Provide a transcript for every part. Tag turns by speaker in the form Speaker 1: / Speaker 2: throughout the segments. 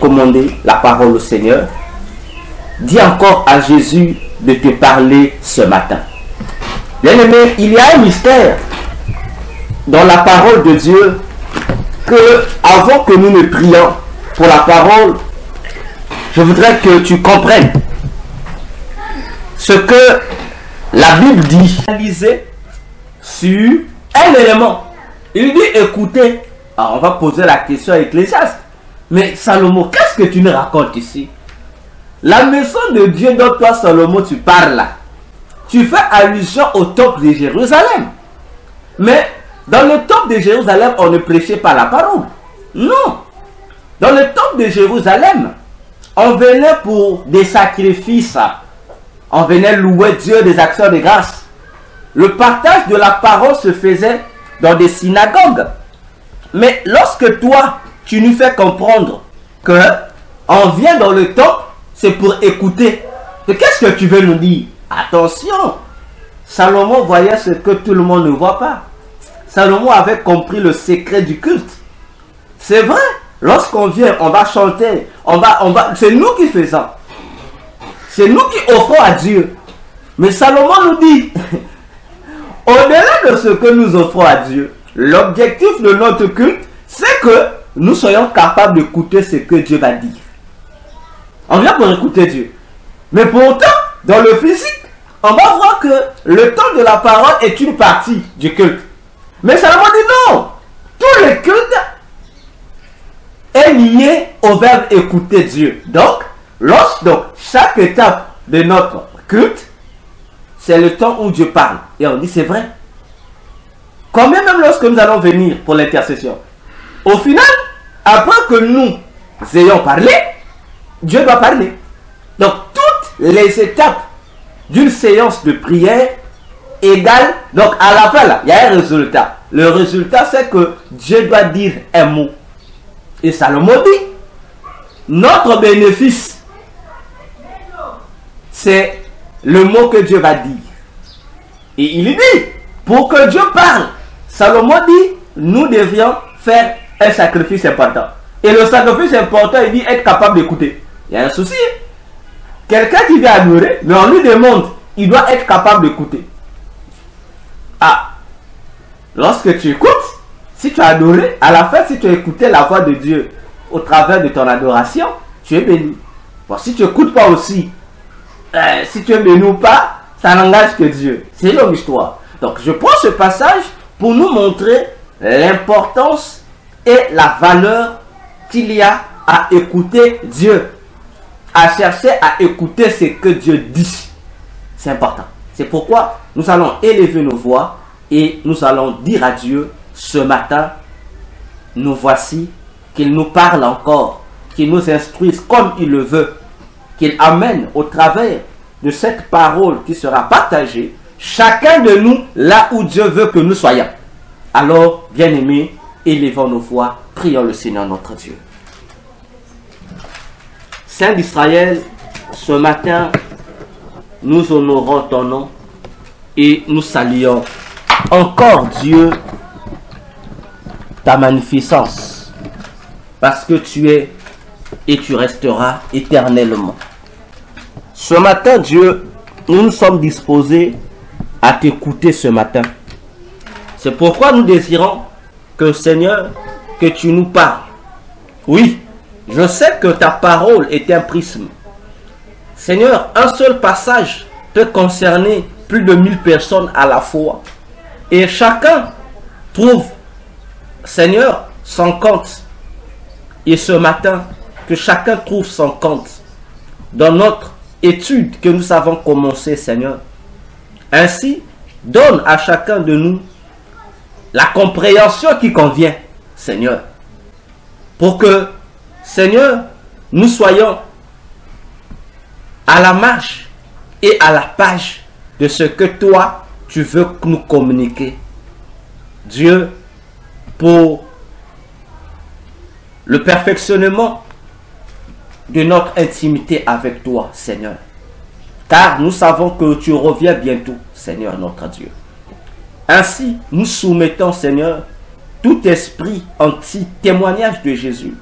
Speaker 1: commandé la parole au Seigneur, dis encore à Jésus de te parler ce matin. Bien-aimé, il y a un mystère dans la parole de Dieu que, avant que nous ne prions pour la parole, je voudrais que tu comprennes ce que la Bible dit. Réaliser sur un élément. Il dit écoutez. Alors on va poser la question à Ecclésiaste. Mais Salomon, qu'est-ce que tu nous racontes ici? La maison de Dieu dont toi Salomon tu parles là, tu fais allusion au temple de Jérusalem. Mais dans le temple de Jérusalem, on ne prêchait pas la parole. Non. Dans le temple de Jérusalem, on venait pour des sacrifices. On venait louer Dieu, des actions de grâce. Le partage de la parole se faisait dans des synagogues. Mais lorsque toi, tu nous fais comprendre que on vient dans le temple, c'est pour écouter. Qu'est-ce que tu veux nous dire? Attention, Salomon voyait ce que tout le monde ne voit pas. Salomon avait compris le secret du culte. C'est vrai, lorsqu'on vient, on va chanter, c'est nous qui faisons. C'est nous qui offrons à Dieu. Mais Salomon nous dit, au-delà de ce que nous offrons à Dieu, l'objectif de notre culte, c'est que nous soyons capables d'écouter ce que Dieu va dire. On vient pour écouter Dieu. Mais pourtant, dans le physique, on va voir que le temps de la parole est une partie du culte. Mais Salomon dit non. Tout le culte est lié au verbe écouter Dieu. Donc, chaque étape de notre culte, c'est le temps où Dieu parle. Et on dit c'est vrai. Combien même lorsque nous allons venir pour l'intercession, au final, après que nous ayons parlé, Dieu doit parler. Donc, toutes les étapes d'une séance de prière égale, donc à la fin, là, il y a un résultat. Le résultat, c'est que Dieu doit dire un mot. Et Salomon dit, notre bénéfice, c'est le mot que Dieu va dire. Et il dit, pour que Dieu parle, Salomon dit, nous devions faire un sacrifice important. Et le sacrifice important, il dit être capable d'écouter. Il y a un souci. Quelqu'un qui vient adorer, mais on lui demande, il doit être capable d'écouter. Ah, lorsque tu écoutes, si tu as adoré, à la fin, si tu as écouté la voix de Dieu au travers de ton adoration, tu es béni. Bon, si tu n'écoutes pas aussi, si tu es béni ou pas, ça n'engage que Dieu. C'est une longue histoire. Donc, je prends ce passage pour nous montrer l'importance et la valeur qu'il y a à écouter Dieu, à chercher à écouter ce que Dieu dit. C'est important. C'est pourquoi nous allons élever nos voix et nous allons dire à Dieu ce matin, nous voici, qu'il nous parle encore, qu'il nous instruise comme il le veut, qu'il amène au travers de cette parole qui sera partagée, chacun de nous là où Dieu veut que nous soyons. Alors, bien-aimés, élevons nos voix, prions le Seigneur notre Dieu. Saint d'Israël, ce matin, nous honorons ton nom et nous saluons encore Dieu, ta magnificence, parce que tu es et tu resteras éternellement. Ce matin, Dieu, nous nous sommes disposés à t'écouter ce matin. C'est pourquoi nous désirons que, Seigneur, que tu nous parles. Oui, je sais que ta parole est un prisme. Seigneur, un seul passage peut concerner plus de 1000 personnes à la fois. Et chacun trouve, Seigneur, son compte. Et ce matin, que chacun trouve son compte dans notre étude que nous avons commencé, Seigneur. Ainsi, donne à chacun de nous la compréhension qui convient, Seigneur. Pour que, Seigneur, nous soyons à la marge et à la page de ce que toi, tu veux nous communiquer. Dieu, pour le perfectionnement de notre intimité avec toi, Seigneur. Car nous savons que tu reviens bientôt, Seigneur notre Dieu. Ainsi, nous soumettons, Seigneur, tout esprit anti-témoignage de Jésus.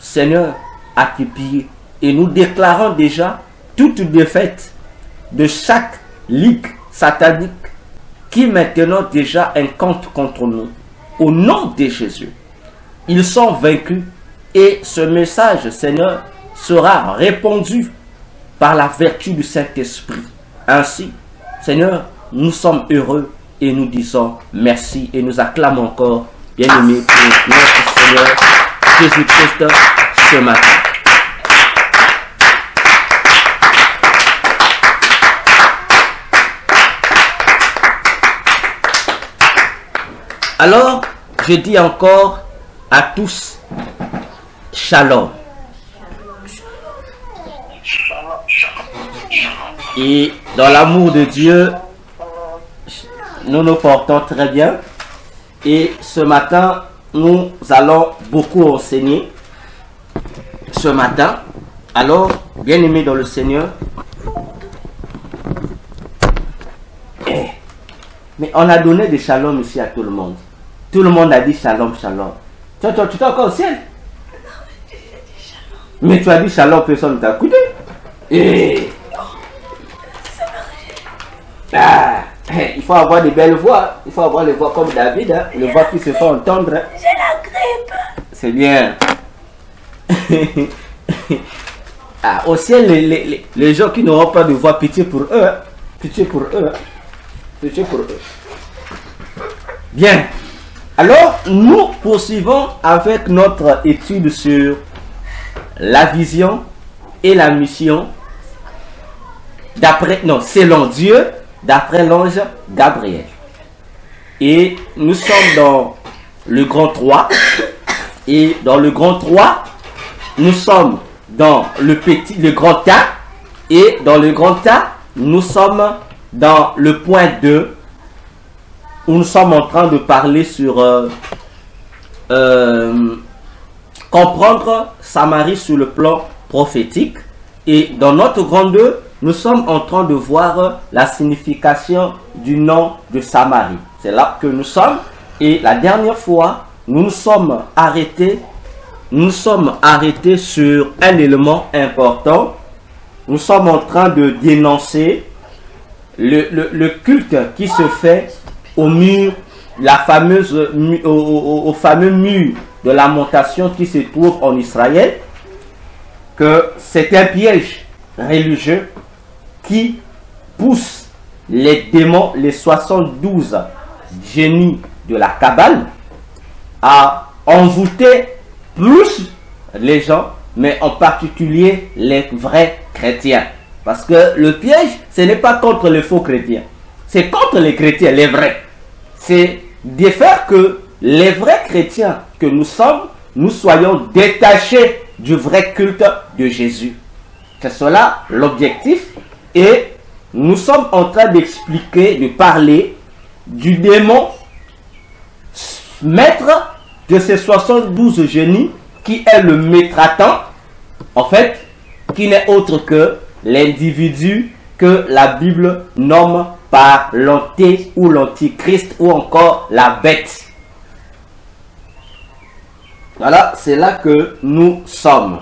Speaker 1: Seigneur, à tes pieds. Et nous déclarons déjà toute défaite de chaque ligue satanique qui maintenant déjà incante contre nous. Au nom de Jésus, ils sont vaincus et ce message, Seigneur, sera répandu par la vertu du Saint-Esprit. Ainsi, Seigneur, nous sommes heureux et nous disons merci et nous acclamons encore, bien-aimés, pour notre Seigneur Jésus-Christ ce matin. Alors, je dis encore à tous, Shalom. Et dans l'amour de Dieu, nous nous portons très bien. Et ce matin, nous allons beaucoup enseigner. Ce matin, alors, bien-aimés dans le Seigneur, mais on a donné des shalom ici à tout le monde. Tout le monde a dit shalom, shalom. Tu es encore au ciel? Mais tu as dit shalom, personne ne t'a écouté. Et... il faut avoir des belles voix. Il faut avoir les voix comme David. Hein. Les voix qui se font entendre. Hein.
Speaker 2: J'ai la grippe.
Speaker 1: C'est bien. Au ciel, les gens qui n'auront pas de voix, pitié pour eux. Hein. Pitié pour eux. Hein. Pitié pour eux. Bien. Alors, nous poursuivons avec notre étude sur la vision et la mission selon Dieu, d'après l'ange Gabriel. Et nous sommes dans le grand 3. Et dans le grand 3, nous sommes dans le grand A. Et dans le grand A, nous sommes dans le point 2. Où nous sommes en train de parler sur comprendre Samarie sur le plan prophétique. Et dans notre grand 2, nous sommes en train de voir la signification du nom de Samarie. C'est là que nous sommes. Et la dernière fois, nous nous sommes arrêtés sur un élément important. Nous sommes en train de dénoncer le culte qui se fait au mur, au fameux mur de lamentation qui se trouve en Israël, que c'est un piège religieux qui pousse les démons, les 72 génies de la Kabbale, à envoûter plus les gens, mais en particulier les vrais chrétiens. Parce que le piège, ce n'est pas contre les faux chrétiens, c'est contre les chrétiens, les vrais. C'est de faire que les vrais chrétiens que nous sommes, nous soyons détachés du vrai culte de Jésus. C'est cela l'objectif. Et nous sommes en train d'expliquer, de parler du démon maître de ces 72 génies qui est le métratant, en fait, qui n'est autre que l'individu que la Bible nomme par l'anté ou l'antichrist ou encore la bête. Voilà, c'est là que nous sommes.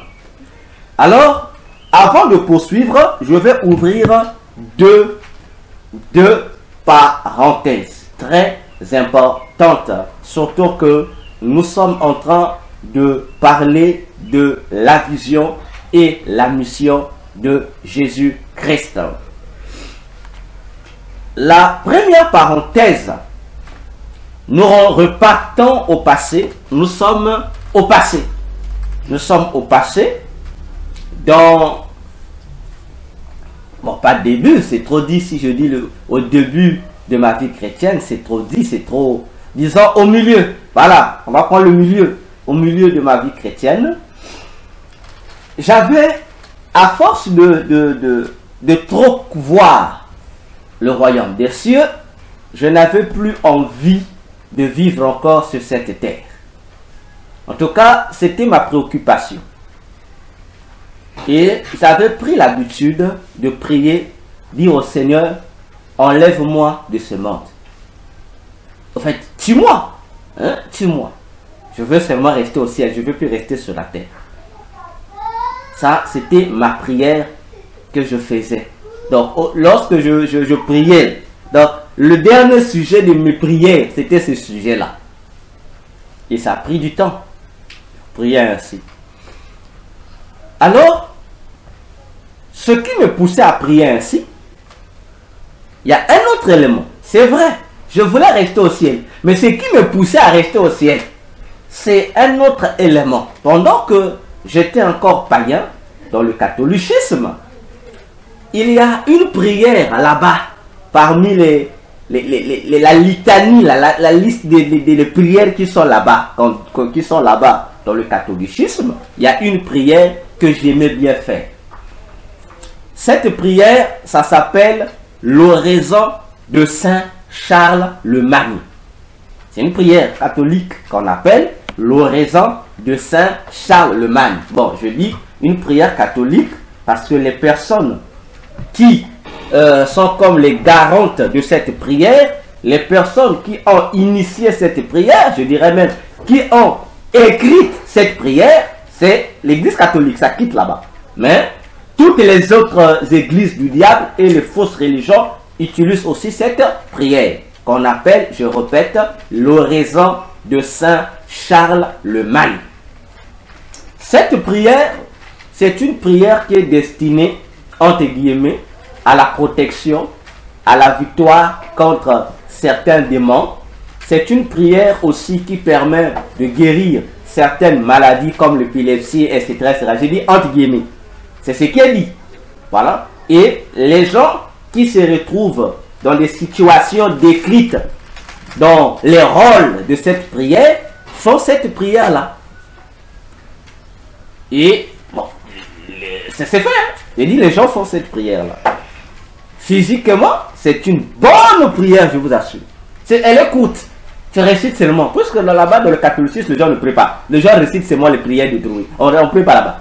Speaker 1: Alors, avant de poursuivre, je vais ouvrir deux parenthèses très importantes. Surtout que nous sommes en train de parler de la vision et la mission de Jésus-Christ. La première parenthèse, nous repartons au passé. Nous sommes au passé. Nous sommes au passé dans... Bon, pas début, c'est trop dit si je dis au début de ma vie chrétienne, c'est trop dit, c'est trop... Disons au milieu. Voilà, on va prendre le milieu. Au milieu de ma vie chrétienne. J'avais, à force de trop voir le royaume des cieux, je n'avais plus envie de vivre encore sur cette terre. En tout cas, c'était ma préoccupation. Et j'avais pris l'habitude de prier, dire au Seigneur, enlève-moi de ce monde. En fait, tue-moi. Hein, tue-moi. Je veux seulement rester au ciel, je ne veux plus rester sur la terre. Ça, c'était ma prière que je faisais. Donc, lorsque je priais, donc, le dernier sujet de mes prières, c'était ce sujet-là. Et ça a pris du temps. Prier ainsi. Alors, ce qui me poussait à prier ainsi, il y a un autre élément. C'est vrai, je voulais rester au ciel. Mais ce qui me poussait à rester au ciel, c'est un autre élément. Pendant que j'étais encore païen, dans le catholicisme, il y a une prière là-bas, parmi la litanie, la liste des prières qui sont là-bas, dans le catholicisme. Il y a une prière que j'aimais bien faire. Cette prière, ça s'appelle l'oraison de Saint Charles le Magne. C'est une prière catholique qu'on appelle l'oraison de Saint Charles le Magne. Bon, je dis une prière catholique parce que les personnes qui sont comme les garantes de cette prière, les personnes qui ont initié cette prière, je dirais même qui ont écrit cette prière, c'est l'église catholique, ça quitte là-bas. Mais toutes les autres églises du diable et les fausses religions utilisent aussi cette prière qu'on appelle, je répète, l'oraison de Saint Charles le Magne. Cette prière, c'est une prière qui est destinée, entre guillemets, à la protection, à la victoire contre certains démons. C'est une prière aussi qui permet de guérir certaines maladies comme l'épilepsie, etc. J'ai dit entre guillemets. C'est ce qui est dit. Voilà. Et les gens qui se retrouvent dans des situations décrites dans les rôles de cette prière font cette prière-là. Et bon, c'est fait. Hein? J'ai dit les gens font cette prière-là. Physiquement, c'est une bonne prière, je vous assure. Elle est courte. Tu récites seulement. Puisque là-bas, dans le catholicisme, les gens ne prient pas. Les gens récitent seulement les prières de druides. On ne prie pas là-bas.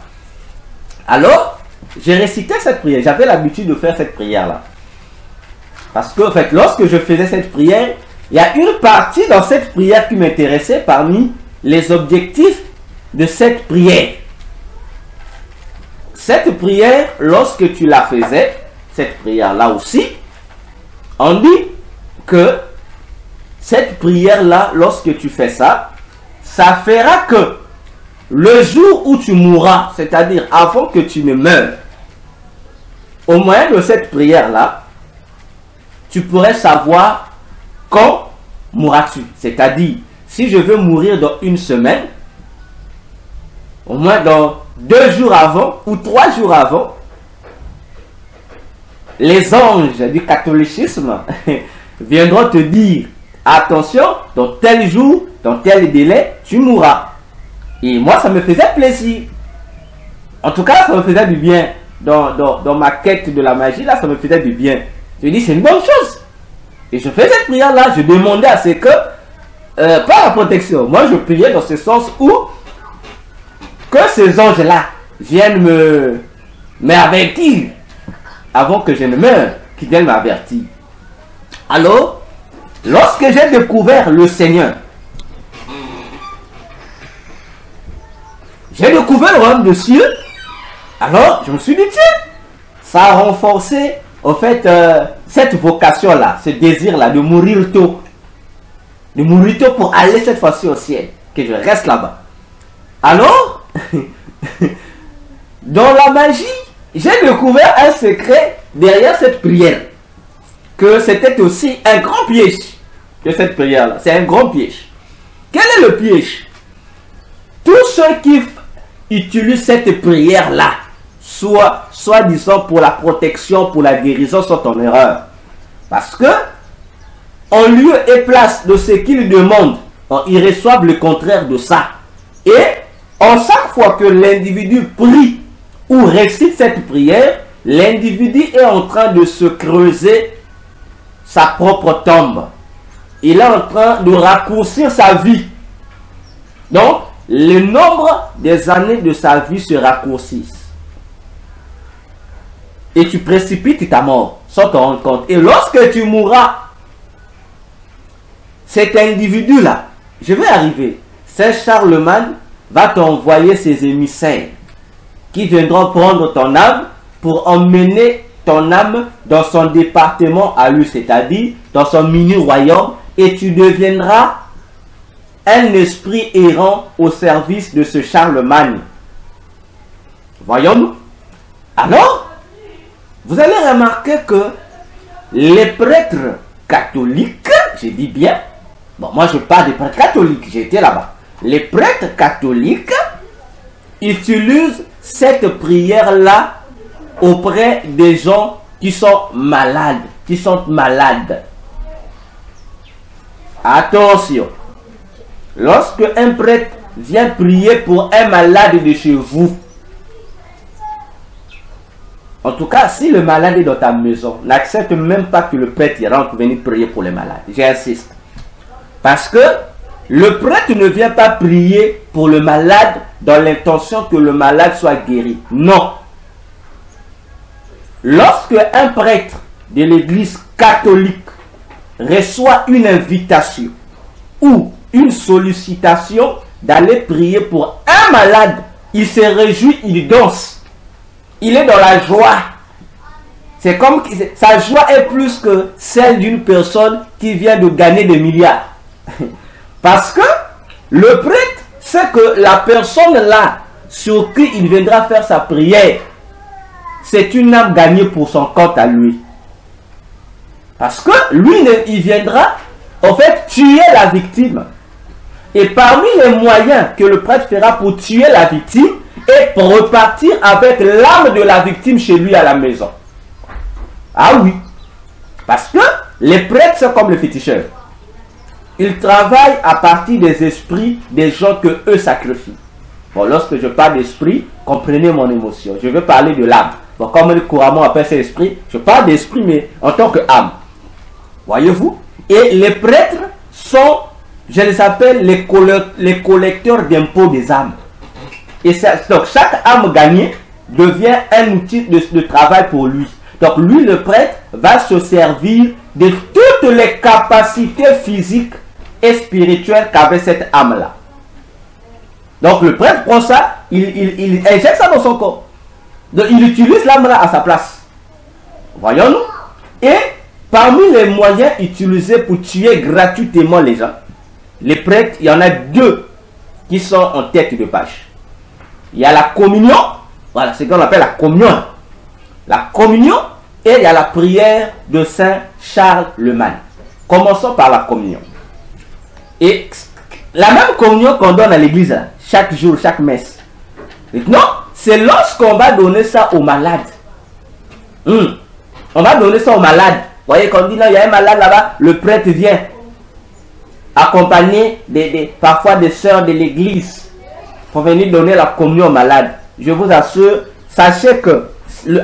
Speaker 1: Alors, j'ai récité cette prière. J'avais l'habitude de faire cette prière-là. Parce que, en fait, lorsque je faisais cette prière, il y a une partie dans cette prière qui m'intéressait parmi les objectifs de cette prière. Cette prière, lorsque tu la faisais, cette prière-là aussi, on dit que cette prière-là, lorsque tu fais ça, ça fera que le jour où tu mourras, c'est-à-dire avant que tu ne meures, au moyen de cette prière-là, tu pourrais savoir quand mourras-tu. C'est-à-dire, si je veux mourir dans une semaine, au moins dans 2 jours avant ou 3 jours avant, les anges du catholicisme viendront te dire, attention, dans tel jour, dans tel délai, tu mourras. Et moi, ça me faisait plaisir. En tout cas, ça me faisait du bien. Dans ma quête de la magie, là, ça me faisait du bien. Je dis, c'est une bonne chose. Et je fais cette prière-là, je demandais à ce que, pas la protection, moi je priais dans ce sens où, que ces anges-là viennent m'avertir, avant que je ne meure, qu'ils viennent m'avertir. Alors, lorsque j'ai découvert le Seigneur, j'ai découvert le royaume de cieux, alors je me suis dit, tiens, ça a renforcé, en fait, cette vocation-là, ce désir-là de mourir tôt. De mourir tôt pour aller cette fois-ci au ciel, que je reste là-bas. Alors, dans la magie, j'ai découvert un secret derrière cette prière. Que c'était aussi un grand piège de cette prière-là. C'est un grand piège. Quel est le piège? Tous ceux qui utilisent cette prière-là, soit disant pour la protection, pour la guérison, sont en erreur. Parce que, en lieu et place de ce qu'ils demandent, ils reçoivent le contraire de ça. Et, en chaque fois que l'individu prie ou récite cette prière, l'individu est en train de se creuser sa propre tombe. Il est en train de raccourcir sa vie. Donc, le nombre des années de sa vie se raccourcissent. Et tu précipites ta mort sans te rendre compte. Et lorsque tu mourras, cet individu-là, je vais arriver, Saint Charlemagne va t'envoyer ses émissaires qui viendront prendre ton âme pour emmener ton âme dans son département à lui, c'est-à-dire dans son mini-royaume, et tu deviendras un esprit errant au service de ce Charlemagne. Voyons-nous. Alors, vous allez remarquer que les prêtres catholiques, je dis bien, bon, moi je parle des prêtres catholiques, j'étais là-bas. Les prêtres catholiques utilisent cette prière-là auprès des gens qui sont malades, Attention, lorsque un prêtre vient prier pour un malade de chez vous, en tout cas, si le malade est dans ta maison, n'accepte même pas que le prêtre rentre pour venir prier pour les malades. J'insiste. Parce que le prêtre ne vient pas prier pour le malade dans l'intention que le malade soit guéri. Non. Lorsque un prêtre de l'église catholique reçoit une invitation ou une sollicitation d'aller prier pour un malade, il se réjouit, il danse. Il est dans la joie. C'est comme sa joie est plus que celle d'une personne qui vient de gagner des milliards. Parce que le prêtre sait que la personne là sur qui il viendra faire sa prière, c'est une âme gagnée pour son compte à lui. Parce que lui, il viendra en fait tuer la victime. Et parmi les moyens que le prêtre fera pour tuer la victime, et pour repartir avec l'âme de la victime chez lui à la maison. Ah oui. Parce que les prêtres sont comme les féticheurs. Ils travaillent à partir des esprits des gens que eux sacrifient. Bon, lorsque je parle d'esprit, comprenez mon émotion. Je veux parler de l'âme. Bon, comme couramment on appelle ça esprit, je parle d'esprit, mais en tant qu'âme. Voyez-vous? Et les prêtres sont, je les appelle les collecteurs d'impôts des âmes. Et donc chaque âme gagnée devient un outil de travail pour lui. Donc lui, le prêtre, va se servir de toutes les capacités physiques et spirituelles qu'avait cette âme-là. Donc le prêtre prend ça, il injecte ça dans son corps. Donc il utilise l'âme-là à sa place. Voyons-nous. Et parmi les moyens utilisés pour tuer gratuitement les gens, les prêtres, il y en a deux qui sont en tête de page. Il y a la communion, voilà, c'est ce qu'on appelle la communion. La communion, et il y a la prière de Saint Charlemagne. Commençons par la communion. Et la même communion qu'on donne à l'église, chaque jour, chaque messe. Non, c'est lorsqu'on va donner ça aux malades. On va donner ça aux malades. Vous voyez, quand on dit, là, il y a un malade là-bas, le prêtre vient accompagné parfois des sœurs de l'église pour venir donner la communion aux malades. Je vous assure, sachez que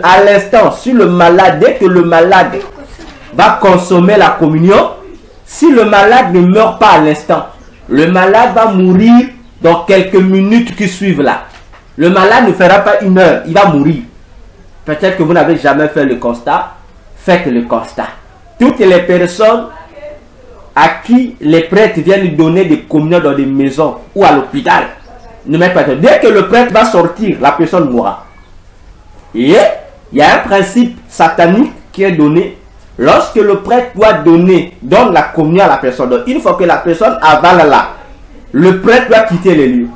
Speaker 1: à l'instant, si le malade, dès que le malade va consommer la communion, si le malade ne meurt pas à l'instant, le malade va mourir dans quelques minutes qui suivent là. Le malade ne fera pas une heure, il va mourir. Peut-être que vous n'avez jamais fait le constat. Faites le constat. Toutes les personnes à qui les prêtres viennent donner des communions dans des maisons ou à l'hôpital, ne mettent pas. Dès que le prêtre va sortir, la personne mourra. Et il y a un principe satanique qui est donné lorsque le prêtre donne la communion à la personne. Donc, une fois que la personne avale là, le prêtre doit quitter les lieux.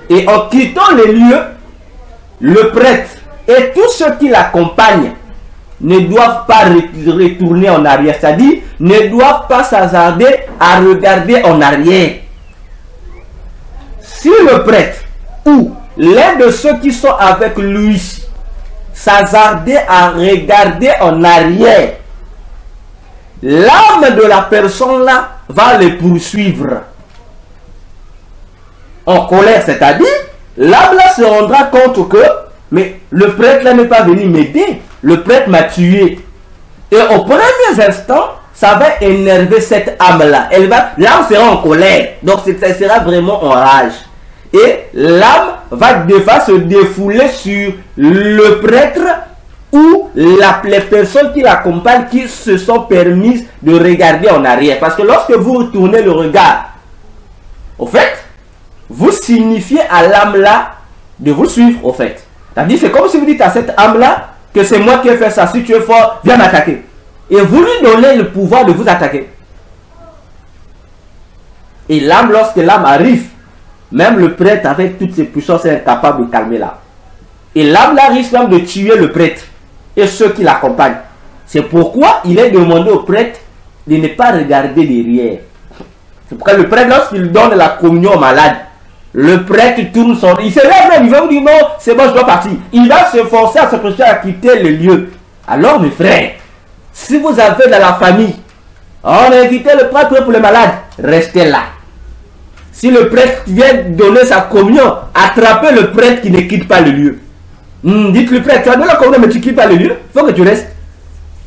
Speaker 1: Et en quittant les lieux, le prêtre et tous ceux qui l'accompagnent ne doivent pas retourner en arrière. C'est-à-dire, ne doivent pas s'hasarder à regarder en arrière. Si le prêtre ou l'un de ceux qui sont avec lui s'hasardait à regarder en arrière, l'âme de la personne là va les poursuivre en colère. C'est-à-dire, l'âme là se rendra compte que mais le prêtre là n'est pas venu m'aider, le prêtre m'a tué. Et au premier instant, ça va énerver cette âme là. L'âme sera en colère, donc ça sera vraiment en rage. Et l'âme va se défouler sur le prêtre ou les personnes qui l'accompagnent, qui se sont permises de regarder en arrière. Parce que lorsque vous retournez le regard, au fait, vous signifiez à l'âme là de vous suivre, au fait. C'est-à-dire, c'est comme si vous dites à cette âme-là que c'est moi qui ai fait ça. Si tu es fort, viens m'attaquer. Et vous lui donnez le pouvoir de vous attaquer. Et l'âme, lorsque l'âme arrive, même le prêtre avec toutes ses puissances est incapable de calmer l'âme. Et l'âme là risque même de tuer le prêtre et ceux qui l'accompagnent. C'est pourquoi il est demandé au prêtre de ne pas regarder derrière. C'est pourquoi le prêtre, lorsqu'il donne la communion au malade, le prêtre tourne son... Il se lève même, il va vous dire non, c'est bon, je dois partir. Il va s'efforcer à se presser à quitter le lieu. Alors mes frères, si vous avez dans la famille, on a invité le prêtre pour les malades, restez là. Si le prêtre vient donner sa communion, attrapez le prêtre qui ne quitte pas le lieu. Dites le prêtre, tu as donné la communion mais tu ne quittes pas le lieu, il faut que tu restes.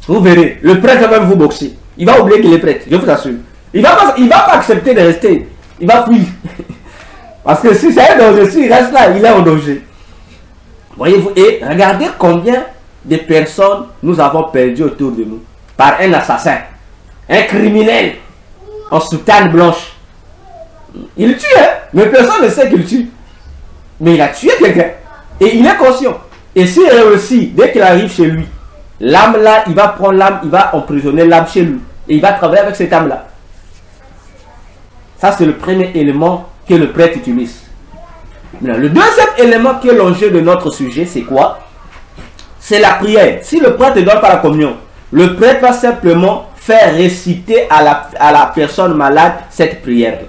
Speaker 1: Vous verrez, le prêtre va même vous boxer. Il va oublier qu'il est prêtre, je vous assure. Il va pas accepter de rester. Il va fuir. Parce que si c'est un danger, s'il reste là, il est en danger. Voyez-vous, et regardez combien de personnes nous avons perdu autour de nous. Par un assassin, un criminel en soutane blanche. Il tue, hein, mais personne ne sait qu'il tue. Mais il a tué quelqu'un. Et il est conscient. Et s'il réussit, dès qu'il arrive chez lui, l'âme là, il va prendre l'âme, il va emprisonner l'âme chez lui. Et il va travailler avec cette âme là. Ça, c'est le premier élément que le prêtre utilise. Maintenant, le deuxième élément qui est l'enjeu de notre sujet, c'est quoi? C'est la prière. Si le prêtre ne donne pas la communion, le prêtre va simplement faire réciter à la personne malade cette prière.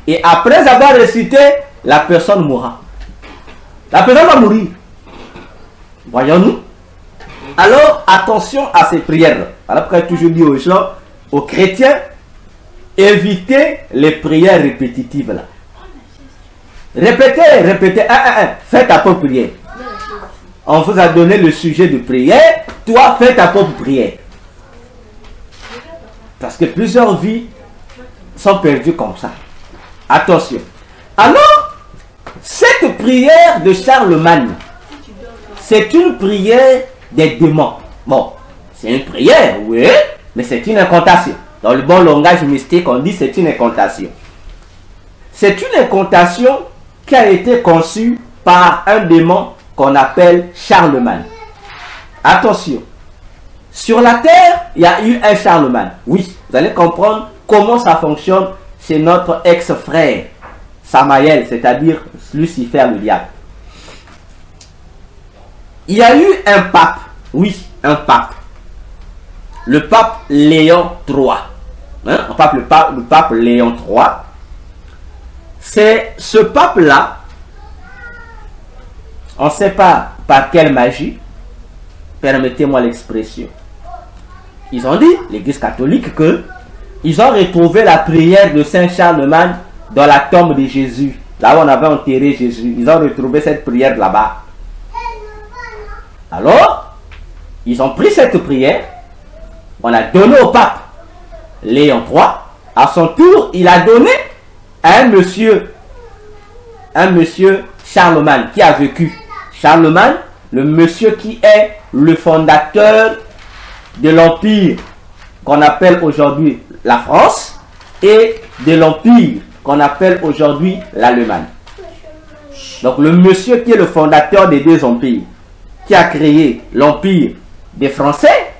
Speaker 1: Et après avoir récité, la personne mourra. La personne va mourir. Voyons-nous? Alors, attention à ces prières. Alors, après, toujours dit aux gens, aux chrétiens, évitez les prières répétitives là. Répétez, fais ta propre prière. On vous a donné le sujet de prière, toi fais ta propre prière. Parce que plusieurs vies sont perdues comme ça. Attention. Alors, cette prière de Charlemagne, c'est une prière des démons. Bon, c'est une prière, oui, mais c'est une incantation. Dans le bon langage mystique, on dit c'est une incantation. C'est une incantation qui a été conçue par un démon qu'on appelle Charlemagne. Attention, sur la terre, il y a eu un Charlemagne. Oui, vous allez comprendre comment ça fonctionne chez notre ex-frère Samaël, c'est-à-dire Lucifer le diable. Il y a eu un pape, oui, un pape. Le pape Léon III. Hein? Le pape Léon III. C'est ce pape-là, on ne sait pas par quelle magie, permettez-moi l'expression. Ils ont dit, l'Église catholique, que ils ont retrouvé la prière de Saint Charlemagne dans la tombe de Jésus. Là où on avait enterré Jésus. Ils ont retrouvé cette prière là-bas. Alors, ils ont pris cette prière. On a donné au pape Léon III. À son tour, il a donné à un monsieur Charlemagne qui a vécu. Charlemagne, le monsieur qui est le fondateur de l'empire qu'on appelle aujourd'hui la France et de l'empire qu'on appelle aujourd'hui l'Allemagne. Donc le monsieur qui est le fondateur des deux empires, qui a créé l'empire des Français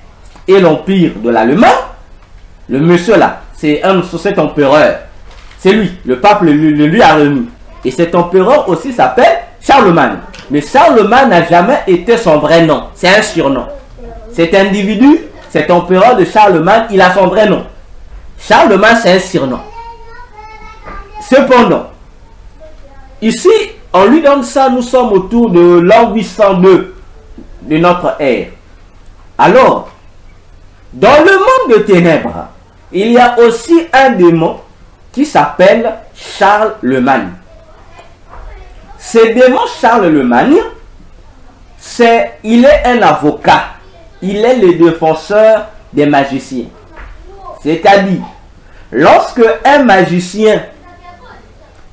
Speaker 1: et l'empire de l'Allemagne, le monsieur là, c'est cet empereur. C'est lui, le pape le lui a remis. Et cet empereur aussi s'appelle Charlemagne. Mais Charlemagne n'a jamais été son vrai nom. C'est un surnom. Cet individu, cet empereur de Charlemagne, il a son vrai nom. Charlemagne, c'est un surnom. Cependant, ici, on lui donne ça, nous sommes autour de l'an 802 de notre ère. Alors, dans le monde de ténèbres, il y a aussi un démon qui s'appelle Charlemagne. Ce démon Charlemagne, il est un avocat. Il est le défenseur des magiciens. C'est-à-dire, lorsque un magicien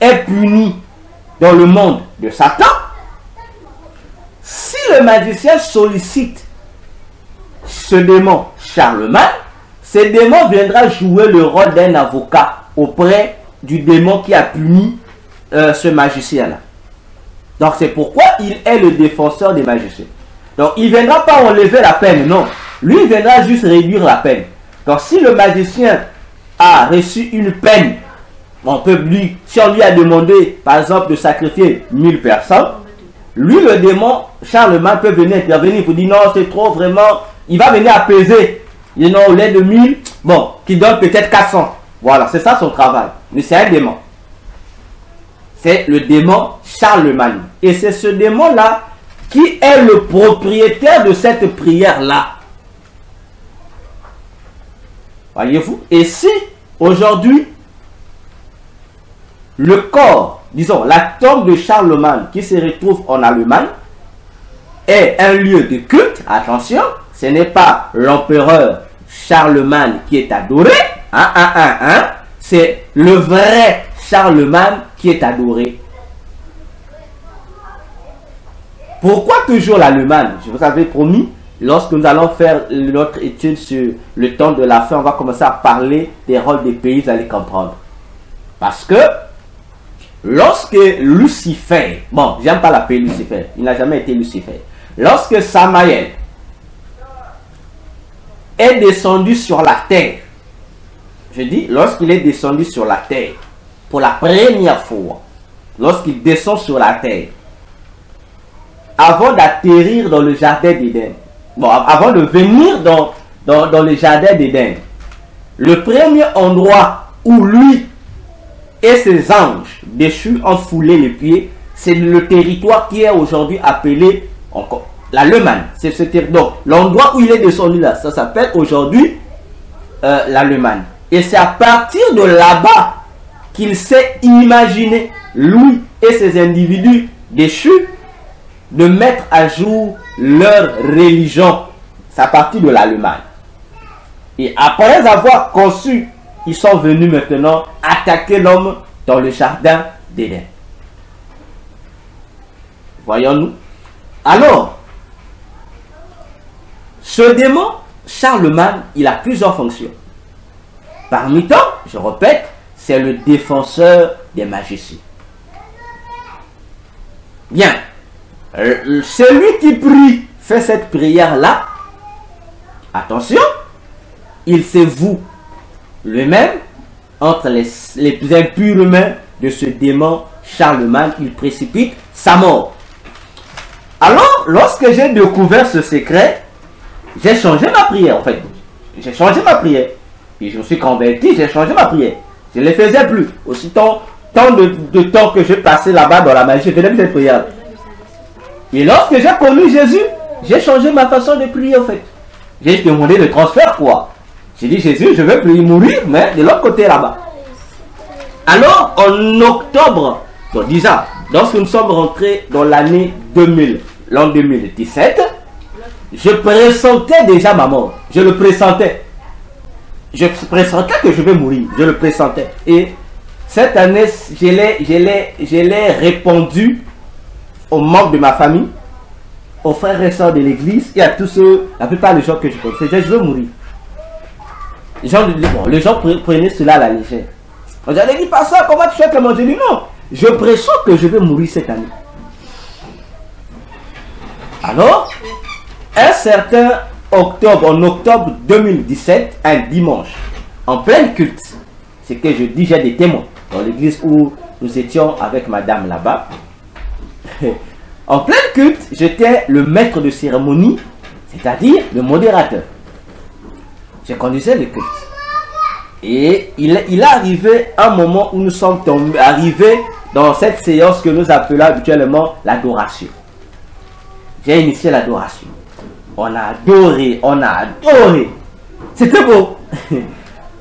Speaker 1: est puni dans le monde de Satan, si le magicien sollicite ce démon Charlemagne, ce démon viendra jouer le rôle d'un avocat auprès du démon qui a puni ce magicien-là. Donc c'est pourquoi il est le défenseur des magiciens. Donc il ne viendra pas enlever la peine, non. Lui, il viendra juste réduire la peine. Donc si le magicien a reçu une peine, on peut lui, si on lui a demandé, par exemple, de sacrifier 1000 personnes, lui, le démon, Charlemagne, peut venir intervenir pour dire non, c'est trop, vraiment. Il va venir apaiser. Il dit non, au lieu de 1000, bon, qui donne peut-être 400. Voilà, c'est ça son travail. Mais c'est un démon. C'est le démon Charlemagne. Et c'est ce démon-là qui est le propriétaire de cette prière-là. Voyez-vous? Et si, aujourd'hui, le corps, disons, la tombe de Charlemagne qui se retrouve en Allemagne est un lieu de culte, attention, ce n'est pas l'empereur Charlemagne qui est adoré, c'est le vrai Charlemagne qui est adoré. Pourquoi toujours l'Allemagne? Je vous avais promis, lorsque nous allons faire notre étude sur le temps de la fin, on va commencer à parler des rôles des pays, vous allez comprendre. Parce que lorsque Lucifer, bon, j'aime pas l'appeler Lucifer, il n'a jamais été Lucifer. Lorsque Samaël est descendu sur la terre, je dis, lorsqu'il est descendu sur la terre, pour la première fois, lorsqu'il descend sur la terre, avant d'atterrir dans le jardin d'Éden, bon, avant de venir dans le jardin d'Éden, le premier endroit où lui et ses anges déchus ont foulé les pieds, c'est le territoire qui est aujourd'hui appelé encore l'Allemagne. C'est ce territoire. Donc, l'endroit où il est descendu là, ça s'appelle aujourd'hui l'Allemagne. Et c'est à partir de là-bas qu'il s'est imaginé, lui et ses individus déchus, de mettre à jour leur religion. C'est à partir de l'Allemagne. Et après avoir conçu, ils sont venus maintenant attaquer l'homme dans le jardin d'Éden. Voyons-nous. Alors, ce démon, Charlemagne, il a plusieurs fonctions. Parmi tant, je répète, c'est le défenseur des magiciens. Bien. Celui qui prie, fait cette prière-là, attention, il se voue lui-même entre les plus impures mains de ce démon Charlemagne, il précipite sa mort. Alors, lorsque j'ai découvert ce secret, j'ai changé ma prière en fait. J'ai changé ma prière. Puis je me suis converti, j'ai changé ma prière. Je ne les faisais plus. Aussitôt, tant de temps que j'ai passé là-bas dans la magie, je faisais plus cette prière. Et lorsque j'ai connu Jésus, j'ai changé ma façon de prier en fait. J'ai demandé le transfert quoi. J'ai dit Jésus, je veux plus mourir, mais de l'autre côté là-bas. Alors en octobre, donc disons, lorsque nous sommes rentrés dans l'année 2000, l'an 2017, je pressentais déjà ma mort. Je le pressentais. Je pressentais que je vais mourir. Je le pressentais. Et cette année, je l'ai répondu aux membres de ma famille, aux frères et sœurs de l'église et à tous ceux, la plupart des gens que je connaissais. Je veux mourir. Les gens prenaient cela à la légère. J'allais dire, pas ça, comment tu fais comment? Je dis non, je pressens que je vais mourir cette année. Alors, un certain octobre, en octobre 2017, un dimanche, en plein culte, c'est que je dis, j'ai des témoins dans l'église où nous étions avec madame là-bas. En plein culte, j'étais le maître de cérémonie, c'est-à-dire le modérateur. Je conduisais le culte. Et il est arrivé un moment où nous sommes arrivés dans cette séance que nous appelons habituellement l'adoration. J'ai initié l'adoration. On a adoré, on a adoré. C'était beau.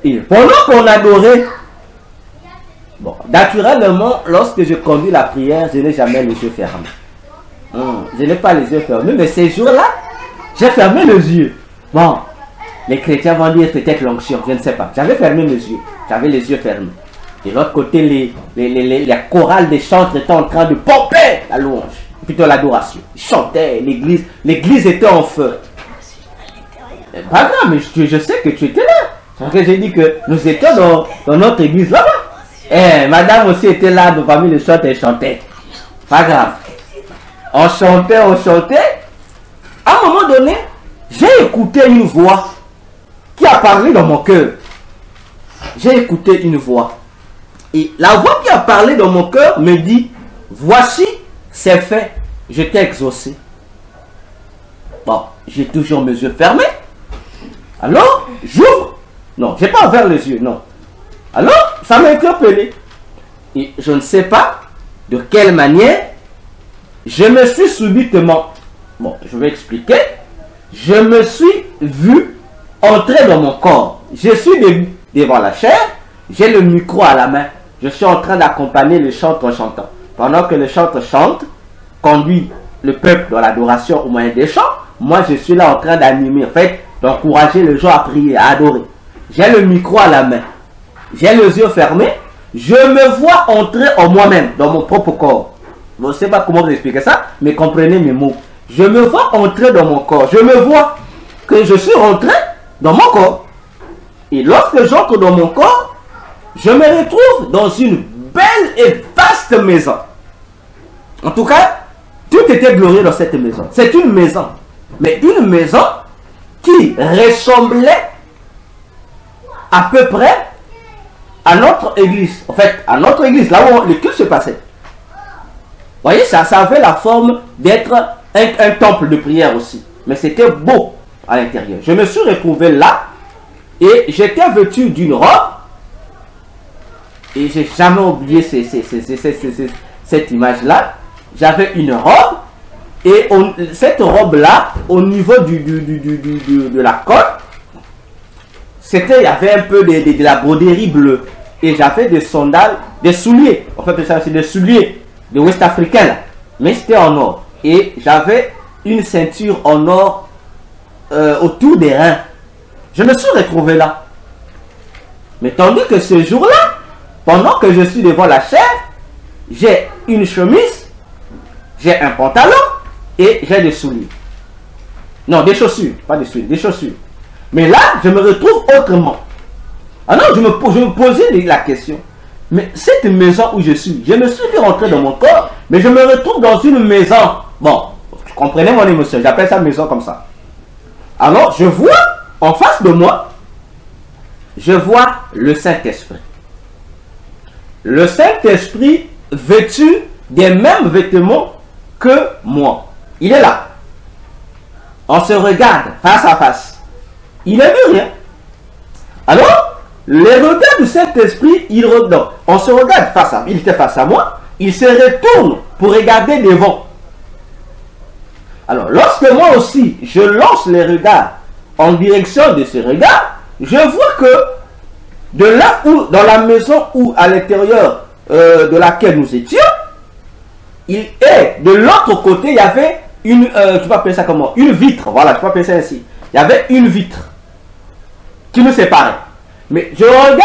Speaker 1: Et pendant qu'on adorait, bon, naturellement, lorsque je conduis la prière, je n'ai jamais les yeux fermés. Je n'ai pas les yeux fermés, mais ces jours-là, j'ai fermé les yeux. Bon, les chrétiens vont dire peut-être l'onction, je ne sais pas. J'avais fermé mes yeux, j'avais les yeux fermés. De l'autre côté, les chorales des chantres étaient en train de pomper la louange, plutôt l'adoration. Ils chantaient, l'église était en feu. Pas grave, mais je sais que tu étais là. Parce que j'ai dit que nous étions dans notre église là-bas. Madame aussi était là, parmi les chantres, elle chantait. Pas grave. On chantait, on chantait. À un moment donné, j'ai écouté une voix qui a parlé dans mon cœur. J'ai écouté une voix. Et la voix qui a parlé dans mon cœur me dit, voici, c'est fait, je t'ai exaucé. Bon, j'ai toujours mes yeux fermés. Alors, j'ouvre. Non, je n'ai pas ouvert les yeux, non. Alors, ça m'a interpellé. Et je ne sais pas de quelle manière je me suis subitement... Bon, je vais expliquer. Je me suis vu entrer dans mon corps. Je suis devant la chair, j'ai le micro à la main. Je suis en train d'accompagner le chanteur en chantant. Pendant que le chanteur chante, conduit le peuple dans l'adoration au moyen des chants, moi je suis là en train d'animer, en fait, d'encourager les gens à prier, à adorer. J'ai le micro à la main. J'ai les yeux fermés. Je me vois entrer en moi-même, dans mon propre corps. Je ne sais pas comment vous expliquer ça, mais comprenez mes mots. Je me vois entrer dans mon corps. Je me vois que je suis rentré dans mon corps. Et lorsque j'entre dans mon corps, je me retrouve dans une belle et vaste maison. En tout cas, tout était glorieux dans cette maison. C'est une maison. Mais une maison qui ressemblait à peu près à notre église. En fait, à notre église, là où le culte se passait. Vous voyez, ça avait la forme d'être un temple de prière aussi. Mais c'était beau à l'intérieur. Je me suis retrouvé là et j'étais vêtu d'une robe. Et j'ai jamais oublié cette image-là. J'avais une robe. Et cette robe-là, au niveau de la colle, il y avait un peu de la broderie bleue. Et j'avais des sandales, des souliers. En fait, c'est des souliers de West africains là. Mais c'était en or. Et j'avais une ceinture en or autour des reins. Je me suis retrouvé là. Mais tandis que ce jour-là, pendant que je suis devant la chair, j'ai une chemise, j'ai un pantalon et j'ai des souliers. Non, des chaussures, pas des souliers, des chaussures. Mais là, je me retrouve autrement. Ah non, je me posais la question. Mais cette maison où je suis, je me suis fait rentrer dans mon corps, mais je me retrouve dans une maison. Bon, vous comprenez mon émotion, j'appelle ça maison comme ça. Alors, je vois en face de moi, je vois le Saint-Esprit. Le Saint-Esprit vêtu des mêmes vêtements que moi. Il est là. On se regarde face à face. Il ne vu rien. Alors, les regards du Saint-Esprit, on se regarde face à lui. Il était face à moi. Il se retourne pour regarder devant. Alors, lorsque moi aussi, je lance les regards en direction de ce regard, je vois que de là où, dans la maison où, à l'intérieur de laquelle nous étions, de l'autre côté, il y avait une, tu peux appeler ça comment? Une vitre, voilà, tu peux appeler ça ainsi. Il y avait une vitre qui nous séparait. Mais je regarde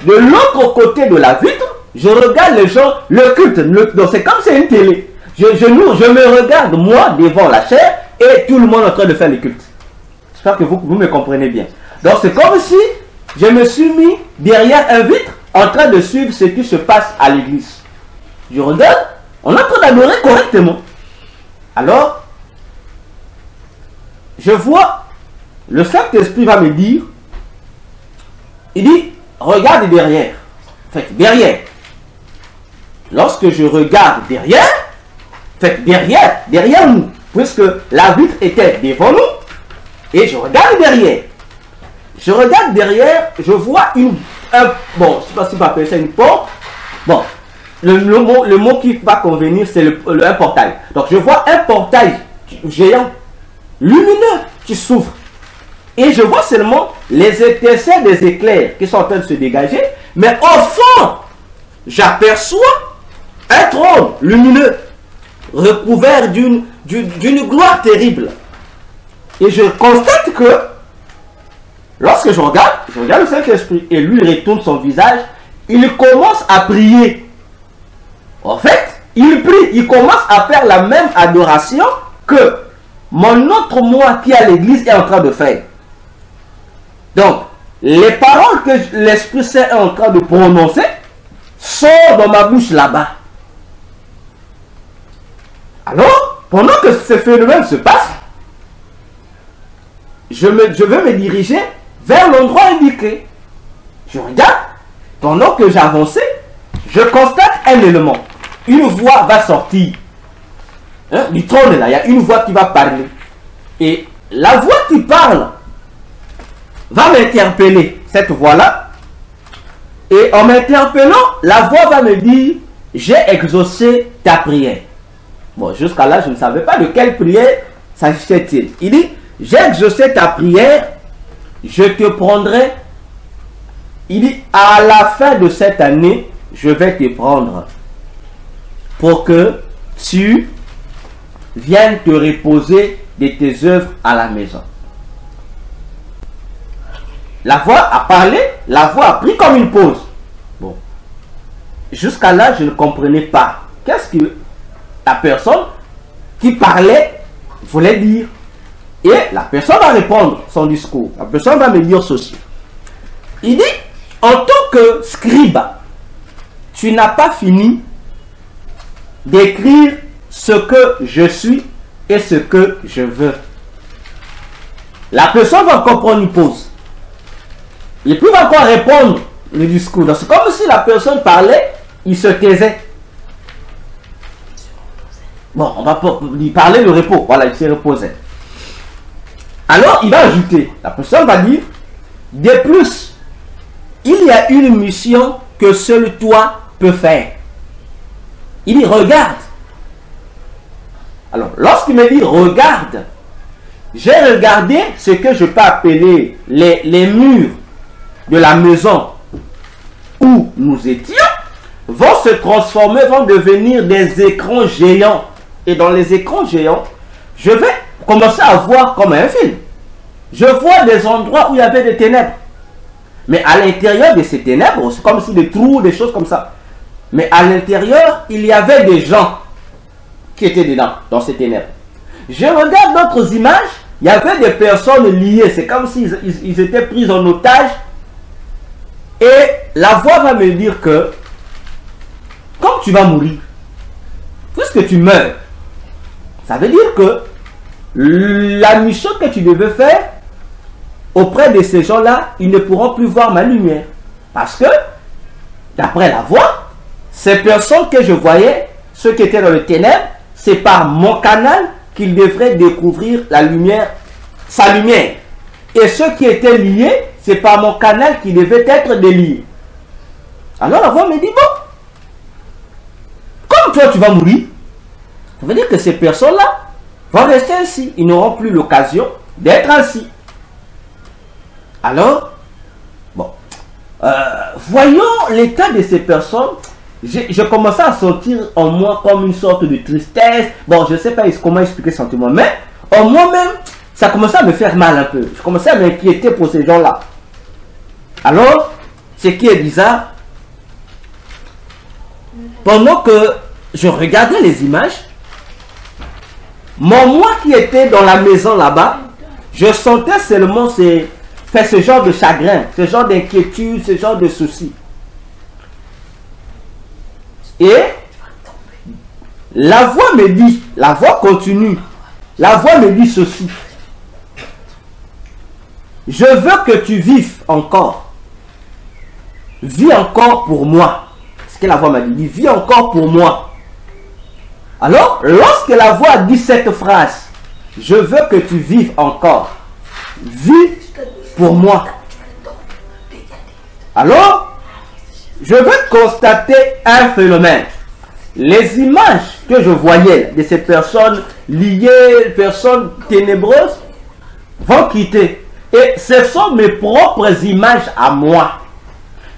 Speaker 1: de l'autre côté de la vitre, je regarde les gens, le culte. Donc c'est comme c'est une télé. Je me regarde moi devant la chair et tout le monde en train de faire le culte. J'espère que vous me comprenez bien. Donc c'est comme si je me suis mis derrière un vitre en train de suivre ce qui se passe à l'église. Je regarde, on est en train d'adorer correctement. Alors, je vois, le Saint-Esprit va me dire, il dit, regarde derrière. En fait, derrière. Lorsque je regarde derrière, derrière nous, puisque la vitre était devant nous, et je regarde derrière. Je regarde derrière, je vois bon, je ne sais pas si on peut appeler ça une porte. Bon, le mot qui va convenir, c'est un portail. Donc je vois un portail géant, lumineux, qui s'ouvre. Et je vois seulement les étincelles des éclairs qui sont en train de se dégager. Mais au fond, j'aperçois un trône lumineux, recouvert d'une gloire terrible. Et je constate que, lorsque je regarde le Saint-Esprit, et lui retourne son visage, il commence à prier. En fait, il prie, il commence à faire la même adoration que mon autre moi qui est à l'église est en train de faire. Donc, les paroles que l'Esprit Saint est en train de prononcer sortent dans ma bouche là-bas. Alors, pendant que ce phénomène se passe, je veux me diriger vers l'endroit indiqué. Je regarde, pendant que j'avançais, je constate un élément. Une voix va sortir. Hein, du trône là, il y a une voix qui va parler. Et la voix qui parle va m'interpeller, cette voix-là. Et en m'interpellant, la voix va me dire, j'ai exaucé ta prière. Bon, jusqu'à là, je ne savais pas de quelle prière s'agissait-il. Il dit, j'ai exaucé ta prière, je te prendrai. Il dit, à la fin de cette année, je vais te prendre pour que tu viennes te reposer de tes œuvres à la maison. La voix a parlé, la voix a pris comme une pause. Bon. Jusqu'à là, je ne comprenais pas. Qu'est-ce que la personne qui parlait voulait dire? Et la personne va répondre son discours. La personne va me dire ceci. Il dit, en tant que scribe, tu n'as pas fini d'écrire ce que je suis et ce que je veux. La personne va encore prendre une pause. Et puis il va encore répondre le discours. C'est comme si la personne parlait, il se taisait. Bon, on va lui parler le repos. Voilà, il se reposait. Alors, il va ajouter. La personne va dire, de plus, il y a une mission que seul toi peux faire. Il dit, regarde. Alors, lorsqu'il me dit, regarde, j'ai regardé ce que je peux appeler les murs de la maison où nous étions, vont se transformer, vont devenir des écrans géants. Et dans les écrans géants, je vais commencer à voir comme un film. Je vois des endroits où il y avait des ténèbres. Mais à l'intérieur de ces ténèbres, c'est comme si des trous, des choses comme ça. Mais à l'intérieur, il y avait des gens qui étaient dedans, dans ces ténèbres. Je regarde d'autres images, il y avait des personnes liées. C'est comme s'ils étaient pris en otage. Et la voix va me dire que, comme tu vas mourir, puisque tu meurs, ça veut dire que la mission que tu devais faire auprès de ces gens-là, ils ne pourront plus voir ma lumière. Parce que, d'après la voix, ces personnes que je voyais, ceux qui étaient dans le ténèbre, c'est par mon canal qu'ils devraient découvrir la lumière, sa lumière. Et ceux qui étaient liés, c'est par mon canal qui devait être délié. Alors la voix me dit, bon, comme toi tu vas mourir, ça veut dire que ces personnes-là vont rester ainsi. Ils n'auront plus l'occasion d'être ainsi. Alors, bon, voyons l'état de ces personnes. Je commençais à sentir en moi comme une sorte de tristesse. Bon, je ne sais pas comment expliquer ce sentiment, mais en moi-même, ça commençait à me faire mal un peu. Je commençais à m'inquiéter pour ces gens-là. Alors, ce qui est bizarre, pendant que je regardais les images, mon moi qui était dans la maison là-bas, je sentais seulement ce genre de chagrin, ce genre d'inquiétude, ce genre de soucis. Et la voix me dit, la voix continue, la voix me dit ceci. Je veux que tu vives encore. Vis encore pour moi. C'est ce que la voix m'a dit. Vis encore pour moi. Alors, lorsque la voix dit cette phrase, je veux que tu vives encore. Vis pour moi. Alors, je veux constater un phénomène. Les images que je voyais de ces personnes liées, personnes ténébreuses, vont quitter. Et ce sont mes propres images à moi.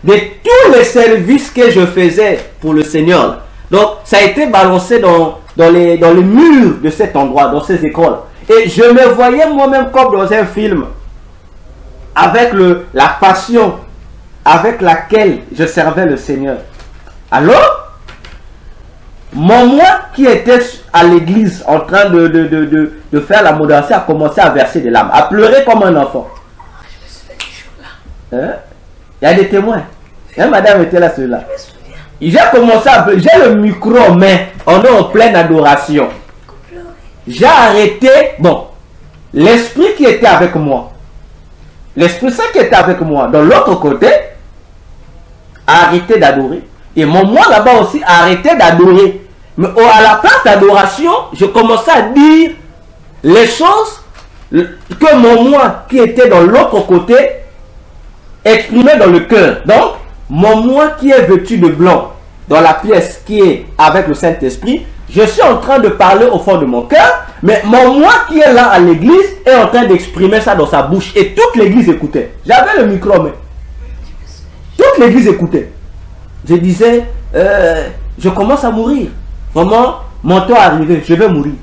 Speaker 1: De tous les services que je faisais pour le Seigneur. Donc, ça a été balancé dans les murs de cet endroit, dans ces écoles. Et je me voyais moi-même comme dans un film. Avec la passion avec laquelle je servais le Seigneur. Alors, mon moi qui était à l'église en train de faire la modération a commencé à verser des larmes, à pleurer comme un enfant. Hein? Il y a des témoins. Hein, madame était là, celui-là. J'ai commencé à pleurer. J'ai le micro en main. On est en pleine adoration. j'ai arrêté, bon, l'esprit qui était avec moi, l'Esprit Saint qui était avec moi, de l'autre côté, a arrêté d'adorer. Et mon moi là-bas aussi a arrêté d'adorer. Mais à la place d'adoration, je commençais à dire les choses que mon moi qui était dans l'autre côté exprimait dans le cœur. Donc, mon moi qui est vêtu de blanc dans la pièce qui est avec le Saint-Esprit, je suis en train de parler au fond de mon cœur, mais mon moi qui est là à l'église est en train d'exprimer ça dans sa bouche. Et toute l'église écoutait. J'avais le micro, mais toute l'église écoutait. Je disais, je commence à mourir. Vraiment, mon temps est arrivé, je vais mourir.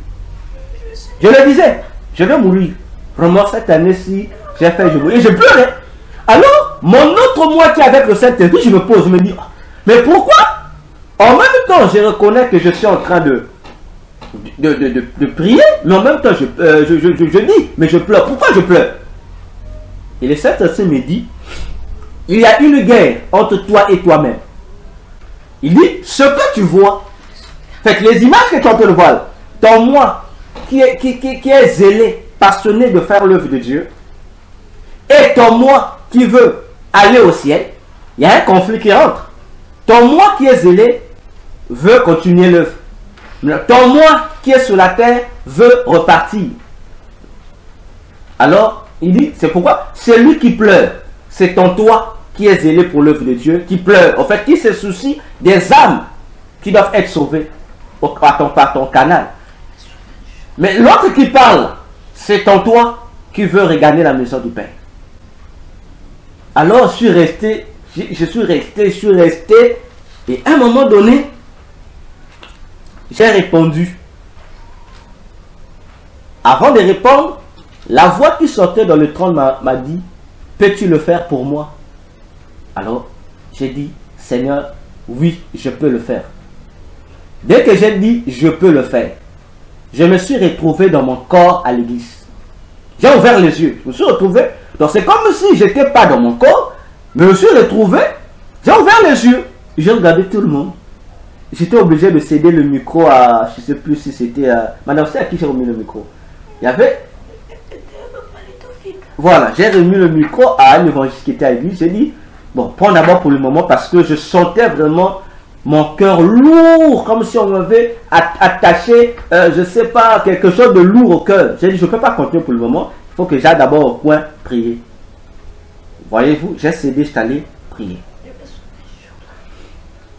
Speaker 1: Je le disais, je vais mourir. Vraiment, cette année-ci, j'ai fait, je mourir. Et je pleurais. Alors, mon autre moi qui est avec le Saint-Esprit, je me pose, je me dis, mais pourquoi? En même temps, je reconnais que je suis en train de prier, mais en même temps, je dis, mais je pleure. Pourquoi je pleure? Et le Saint-Esprit me dit, il y a une guerre entre toi et toi-même. Il dit, ce que tu vois, fait que les images que tu es en train de voir, ton moi qui est zélé, passionné de faire l'œuvre de Dieu, et ton moi qui veut aller au ciel, il y a un conflit qui entre. Ton moi qui est zélé veut continuer l'œuvre. Ton moi qui est sur la terre veut repartir. Alors, il dit, c'est pourquoi celui qui pleure, c'est ton toi qui est zélé pour l'œuvre de Dieu, qui pleure, en fait, qui se soucie des âmes qui doivent être sauvées par ton canal. Mais l'autre qui parle, c'est ton toi qui veut regagner la maison du Père. Alors, je suis resté, et à un moment donné, j'ai répondu. Avant de répondre, la voix qui sortait dans le trône m'a dit, peux-tu le faire pour moi? Alors, j'ai dit, Seigneur, oui, je peux le faire. Dès que j'ai dit, je peux le faire, je me suis retrouvé dans mon corps à l'église. J'ai ouvert les yeux, je me suis retrouvé. Donc c'est comme si je n'étais pas dans mon corps, mais je me suis retrouvé, j'ai ouvert les yeux, j'ai regardé tout le monde. J'étais obligé de céder le micro à, je ne sais plus si c'était à... Madame, c'est à qui j'ai remis le micro? Il y avait... Voilà, j'ai remis le micro à un évangéliste qui était à l'église. J'ai dit, bon, prends d'abord pour le moment parce que je sentais vraiment mon cœur lourd, comme si on m'avait attaché, je ne sais pas, quelque chose de lourd au cœur. J'ai dit, je ne peux pas continuer pour le moment. Il faut que j'aille d'abord au coin prier. Voyez-vous, j'ai cédé, je suis allé prier.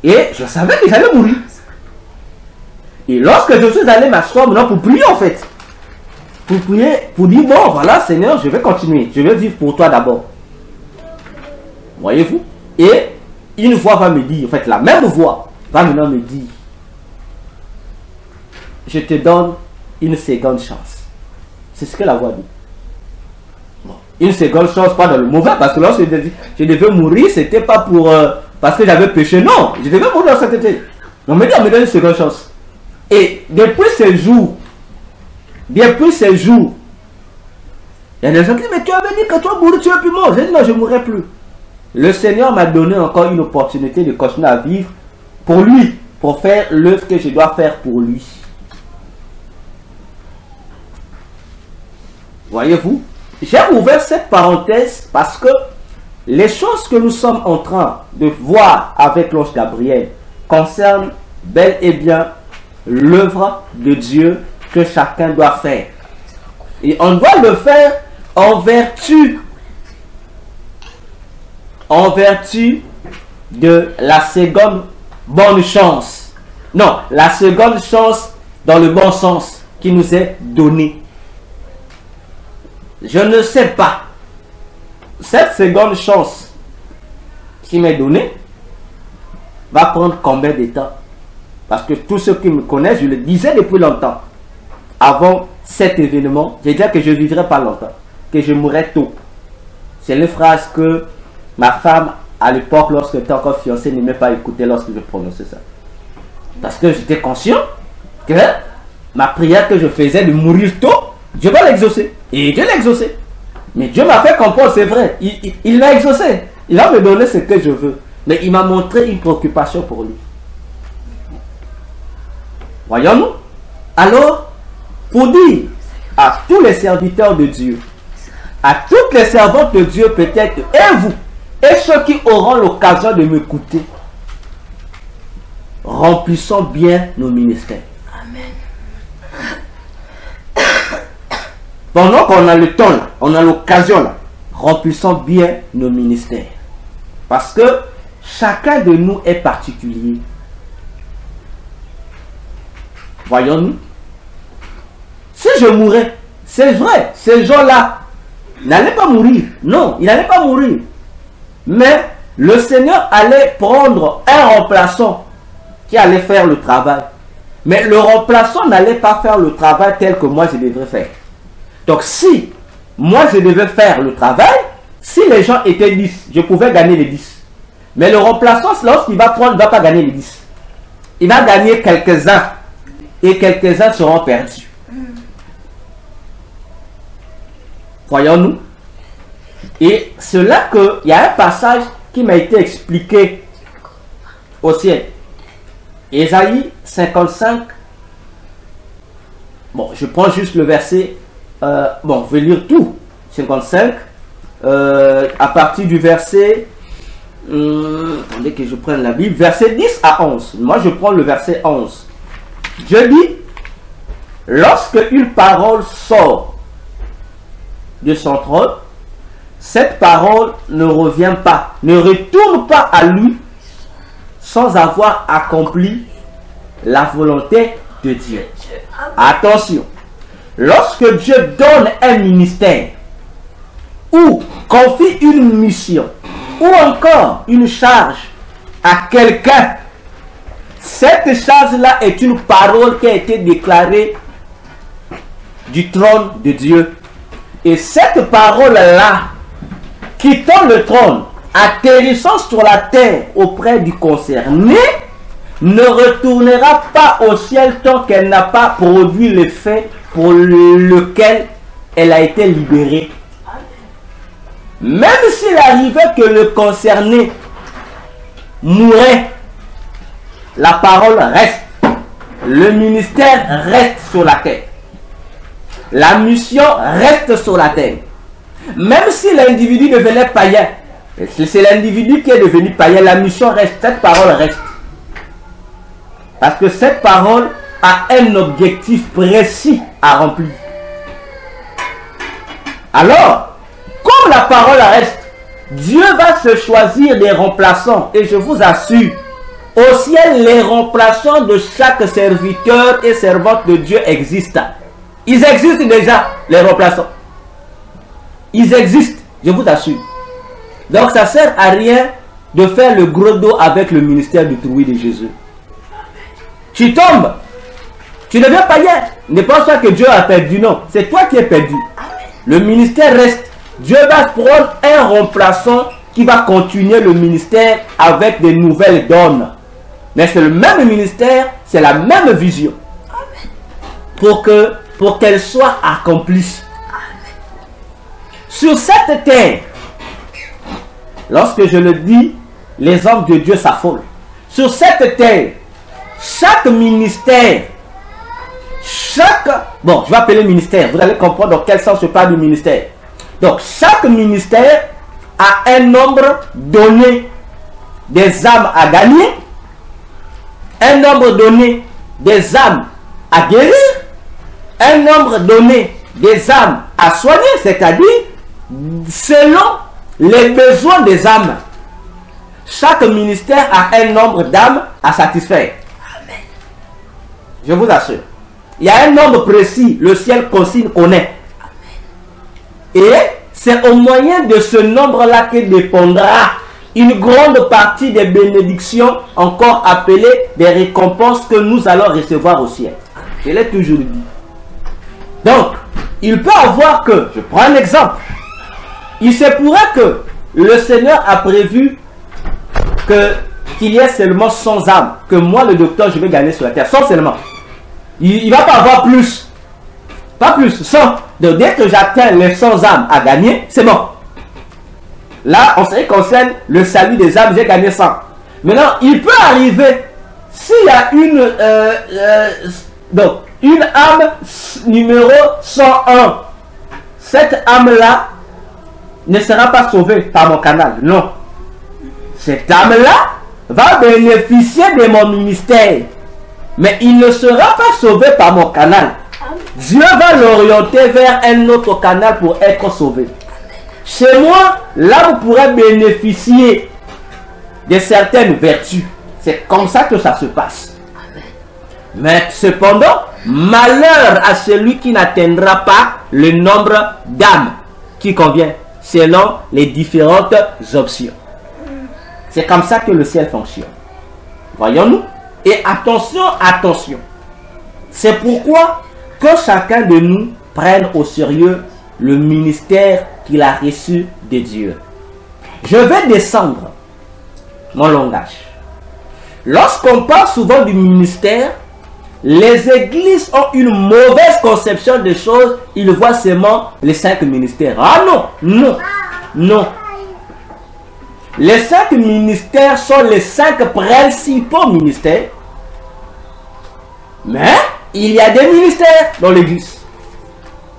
Speaker 1: Et je savais que j'allais mourir. Et lorsque je suis allé m'asseoir maintenant pour prier en fait, pour prier, pour dire bon voilà Seigneur, je vais continuer, je vais vivre pour toi d'abord. Voyez-vous? Et une voix va me dire, en fait la même voix va maintenant me dire, je te donne une seconde chance. C'est ce que la voix dit. Bon, une seconde chance, pas dans le mauvais, parce que lorsque je devais mourir, c'était pas pour... parce que j'avais péché, non, je devais mourir dans cette été. On me dit, on me donne une seconde chance. Et depuis ces jours, il y a des gens qui disent, mais tu avais dit que tu vas mourir, tu es plus mort. J'ai dit, non, je ne mourrai plus. Le Seigneur m'a donné encore une opportunité de continuer à vivre pour lui, pour faire l'œuvre que je dois faire pour lui. Voyez-vous, j'ai ouvert cette parenthèse parce que les choses que nous sommes en train de voir avec l'ange Gabriel concernent bel et bien l'œuvre de Dieu que chacun doit faire. Et on doit le faire en vertu de la seconde bonne chance. Non, la seconde chance dans le bon sens qui nous est donnée. Je ne sais pas. Cette seconde chance qui m'est donnée va prendre combien de temps? Parce que tous ceux qui me connaissent, je le disais depuis longtemps. Avant cet événement, j'ai dit que je ne vivrais pas longtemps, que je mourrais tôt. C'est une phrase que ma femme, à l'époque, lorsqu'elle était encore fiancée, n'aimait pas écouter lorsque je prononçais ça. Parce que j'étais conscient que ma prière que je faisais de mourir tôt, Dieu va l'exaucer. Et Dieu l'a exaucé. Mais Dieu m'a fait comprendre, c'est vrai. Il l'a exaucé. Il va me donner ce que je veux. Mais il m'a montré une préoccupation pour lui. Voyons-nous. Alors, pour dire à tous les serviteurs de Dieu, à toutes les servantes de Dieu peut-être, et vous, et ceux qui auront l'occasion de m'écouter, remplissons bien nos ministères. Pendant qu'on a le temps, là, on a l'occasion, là, remplissons bien nos ministères. Parce que chacun de nous est particulier. Voyons-nous. Si je mourais, c'est vrai, ces gens-là n'allaient pas mourir. Non, ils n'allaient pas mourir. Mais le Seigneur allait prendre un remplaçant qui allait faire le travail. Mais le remplaçant n'allait pas faire le travail tel que moi je devrais faire. Donc si moi je devais faire le travail, si les gens étaient 10, je pouvais gagner les 10. Mais le remplaçant, lorsqu'il va prendre, il ne va pas gagner les 10. Il va gagner quelques-uns. Et quelques-uns seront perdus. Voyons-nous. Et c'est là qu'il y a un passage qui m'a été expliqué au ciel. Ésaïe 55. Bon, je prends juste le verset. Bon, je vais lire tout. 55. À partir du verset... attendez que je prenne la Bible. Verset 10 à 11. Moi, je prends le verset 11. Je dis, lorsque une parole sort de son trône, cette parole ne revient pas, ne retourne pas à lui sans avoir accompli la volonté de Dieu. Attention, lorsque Dieu donne un ministère ou confie une mission ou encore une charge à quelqu'un, cette charge-là est une parole qui a été déclarée du trône de Dieu. Et cette parole-là, quittant le trône, atterrissant sur la terre auprès du concerné, ne retournera pas au ciel tant qu'elle n'a pas produit l'effet pour lequel elle a été libérée. Même s'il arrivait que le concerné mourait, la parole reste. Le ministère reste sur la terre. La mission reste sur la terre. Même si l'individu devenait païen, c'est l'individu qui est devenu païen, la mission reste, cette parole reste. Parce que cette parole a un objectif précis à remplir. Alors, comme la parole reste, Dieu va se choisir des remplaçants. Et je vous assure, au ciel, les remplaçants de chaque serviteur et servante de Dieu existent. Ils existent déjà, les remplaçants. Ils existent, je vous assure. Donc ça ne sert à rien de faire le gros dos avec le ministère du trouille de Jésus. Tu tombes, tu deviens païen. Ne pense pas que Dieu a perdu, non. C'est toi qui es perdu. Le ministère reste. Dieu va prendre un remplaçant qui va continuer le ministère avec de nouvelles donnes. Mais c'est le même ministère, c'est la même vision. Pour qu'elle soit accomplie. Sur cette terre, lorsque je le dis, les hommes de Dieu s'affolent. Sur cette terre, chaque ministère, bon, je vais appeler ministère, vous allez comprendre dans quel sens je parle du ministère. Donc, chaque ministère a un nombre donné des âmes à gagner, un nombre donné des âmes à guérir, un nombre donné des âmes à soigner, c'est-à-dire selon les besoins des âmes. Chaque ministère a un nombre d'âmes à satisfaire. Amen. Je vous assure. Il y a un nombre précis, le ciel consigne, connaît. Amen. Et c'est au moyen de ce nombre-là que dépendra une grande partie des bénédictions, encore appelées des récompenses que nous allons recevoir au ciel. Je l'ai toujours dit. Donc, il peut avoir que, je prends un exemple, il se pourrait que le Seigneur a prévu qu'il y ait seulement 100 âmes, que moi le docteur je vais gagner sur la terre, 100 seulement. Il ne va pas avoir plus, pas plus, 100. Donc dès que j'atteins les 100 âmes à gagner, c'est bon. Là, en ce qui concerne le salut des âmes, j'ai gagné 100. Maintenant, il peut arriver, s'il y a une âme numéro 101. Cette âme-là ne sera pas sauvée par mon canal. Non. Cette âme-là va bénéficier de mon ministère. Mais il ne sera pas sauvé par mon canal. Dieu va l'orienter vers un autre canal pour être sauvé. Chez moi, l'âme pourrait bénéficier de certaines vertus. C'est comme ça que ça se passe. Mais cependant, malheur à celui qui n'atteindra pas le nombre d'âmes qui convient selon les différentes options. C'est comme ça que le ciel fonctionne. Voyons-nous? Et attention, attention. C'est pourquoi que chacun de nous prenne au sérieux le ministère qu'il a reçu de Dieu. Je vais descendre mon langage. Lorsqu'on parle souvent du ministère, les églises ont une mauvaise conception des choses. Ils voient seulement les 5 ministères. Ah non, non, non. Les 5 ministères sont les 5 principaux ministères. Mais il y a des ministères dans l'église.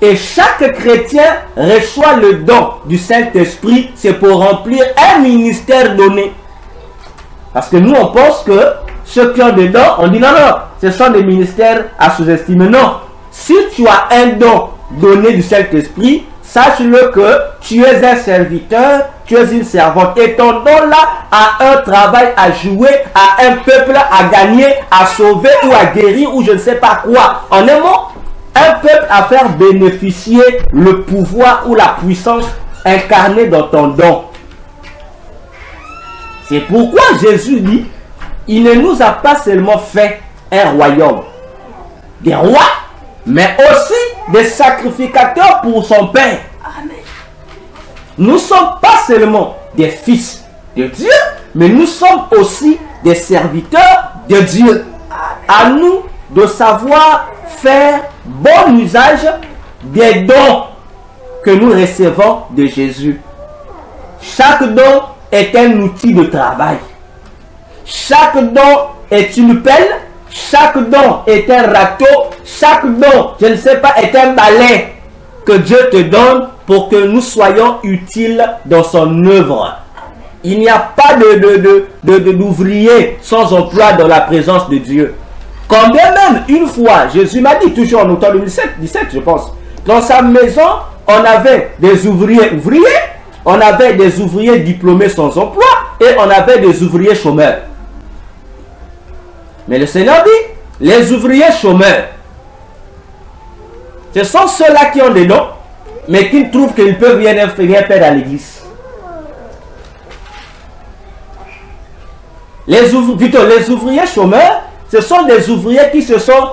Speaker 1: Et chaque chrétien reçoit le don du Saint-Esprit. C'est pour remplir un ministère donné. Parce que nous, on pense que ceux qui ont des dons, on dit non, non, ce sont des ministères à sous-estimer. Non. Si tu as un don donné du Saint-Esprit, sache-le que tu es un serviteur, tu es une servante. Et ton don-là a un travail à jouer, à un peuple à gagner, à sauver ou à guérir ou je ne sais pas quoi. En un mot, un peuple à faire bénéficier le pouvoir ou la puissance incarnée dans ton don. C'est pourquoi Jésus dit, il ne nous a pas seulement fait un royaume, des rois, mais aussi des sacrificateurs pour son Père. Amen. Nous ne sommes pas seulement des fils de Dieu, mais nous sommes aussi des serviteurs de Dieu. À nous de savoir faire bon usage des dons que nous recevons de Jésus. Chaque don est un outil de travail. Chaque don est une pelle. Chaque don est un râteau. Chaque don, je ne sais pas, est un balai que Dieu te donne pour que nous soyons utiles dans son œuvre. Il n'y a pas d'ouvrier sans emploi dans la présence de Dieu. Quand bien même, une fois, Jésus m'a dit, toujours en automne 2017, je pense, dans sa maison, on avait des ouvriers, on avait des ouvriers diplômés sans emploi et on avait des ouvriers chômeurs. Mais le Seigneur dit, les ouvriers chômeurs, ce sont ceux-là qui ont des dons, mais qui trouvent qu'ils ne peuvent rien faire à l'église. Les ouvriers chômeurs, ce sont des ouvriers qui se sont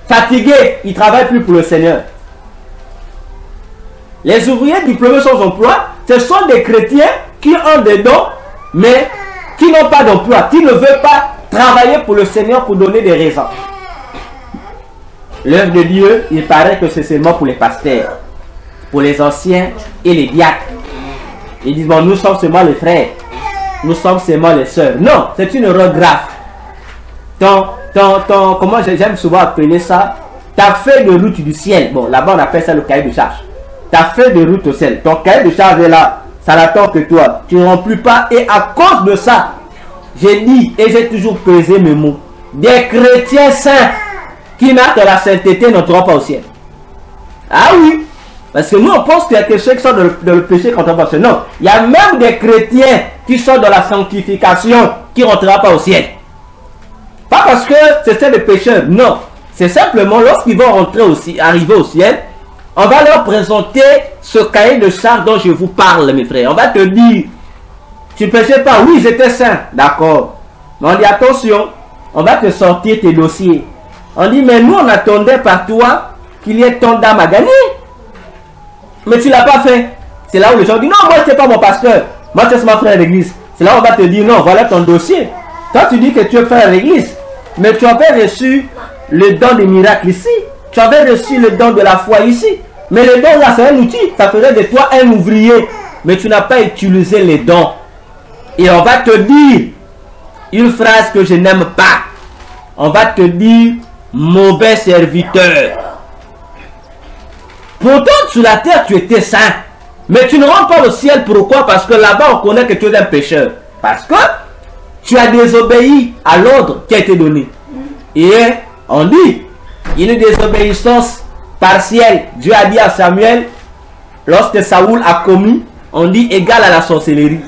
Speaker 1: fatigués, ils ne travaillent plus pour le Seigneur. Les ouvriers diplômés sans emploi, ce sont des chrétiens qui ont des dons, mais qui n'ont pas d'emploi, qui ne veulent pas travailler pour le Seigneur pour donner des raisons. L'œuvre de Dieu, il paraît que c'est seulement pour les pasteurs, pour les anciens et les diacres. Ils disent, bon, nous sommes seulement les frères, nous sommes seulement les sœurs. Non, c'est une erreur grave. Comment j'aime souvent appeler ça, ta feuille de route du ciel. Bon, là-bas on appelle ça le cahier de charge. Ta feuille de route au ciel, ton cahier de charge est là, ça n'attend que toi. Tu ne remplis pas et à cause de ça, j'ai dit et j'ai toujours pesé mes mots. Des chrétiens saints qui marquent la sainteté n'entreront pas au ciel. Ah oui, parce que nous on pense qu'il y a que ceux qui sont dans le péché qui n'entreront pas au ciel. Non, il y a même des chrétiens qui sont dans la sanctification qui ne rentreront pas au ciel. Pas parce que c'est des pécheurs, non. C'est simplement lorsqu'ils vont arriver au ciel, on va leur présenter ce cahier de charge dont je vous parle, mes frères. On va te dire, tu ne péchais pas, oui, j'étais saint, d'accord. Mais on dit, attention, on va te sortir tes dossiers. On dit, mais nous, on attendait par toi qu'il y ait tant d'âmes à gagner. Mais tu ne l'as pas fait. C'est là où les gens disent, non, moi, ce n'est pas mon pasteur. Moi, c'est mon frère à l'église. C'est là où on va te dire, non, voilà ton dossier. Toi, tu dis que tu es frère à l'église. Mais tu avais reçu le don des miracles ici. Tu avais reçu le don de la foi ici. Mais le don là, c'est un outil. Ça ferait de toi un ouvrier. Mais tu n'as pas utilisé les dons. Et on va te dire une phrase que je n'aime pas. On va te dire, mauvais serviteur. Pourtant, sur la terre, tu étais saint. Mais tu ne rentres pas au ciel. Pourquoi? Parce que là-bas, on connaît que tu es un pécheur. Parce que tu as désobéi à l'ordre qui a été donné. Et on dit, une désobéissance partielle. Dieu a dit à Samuel, lorsque Saoul a commis, on dit égal à la sorcellerie.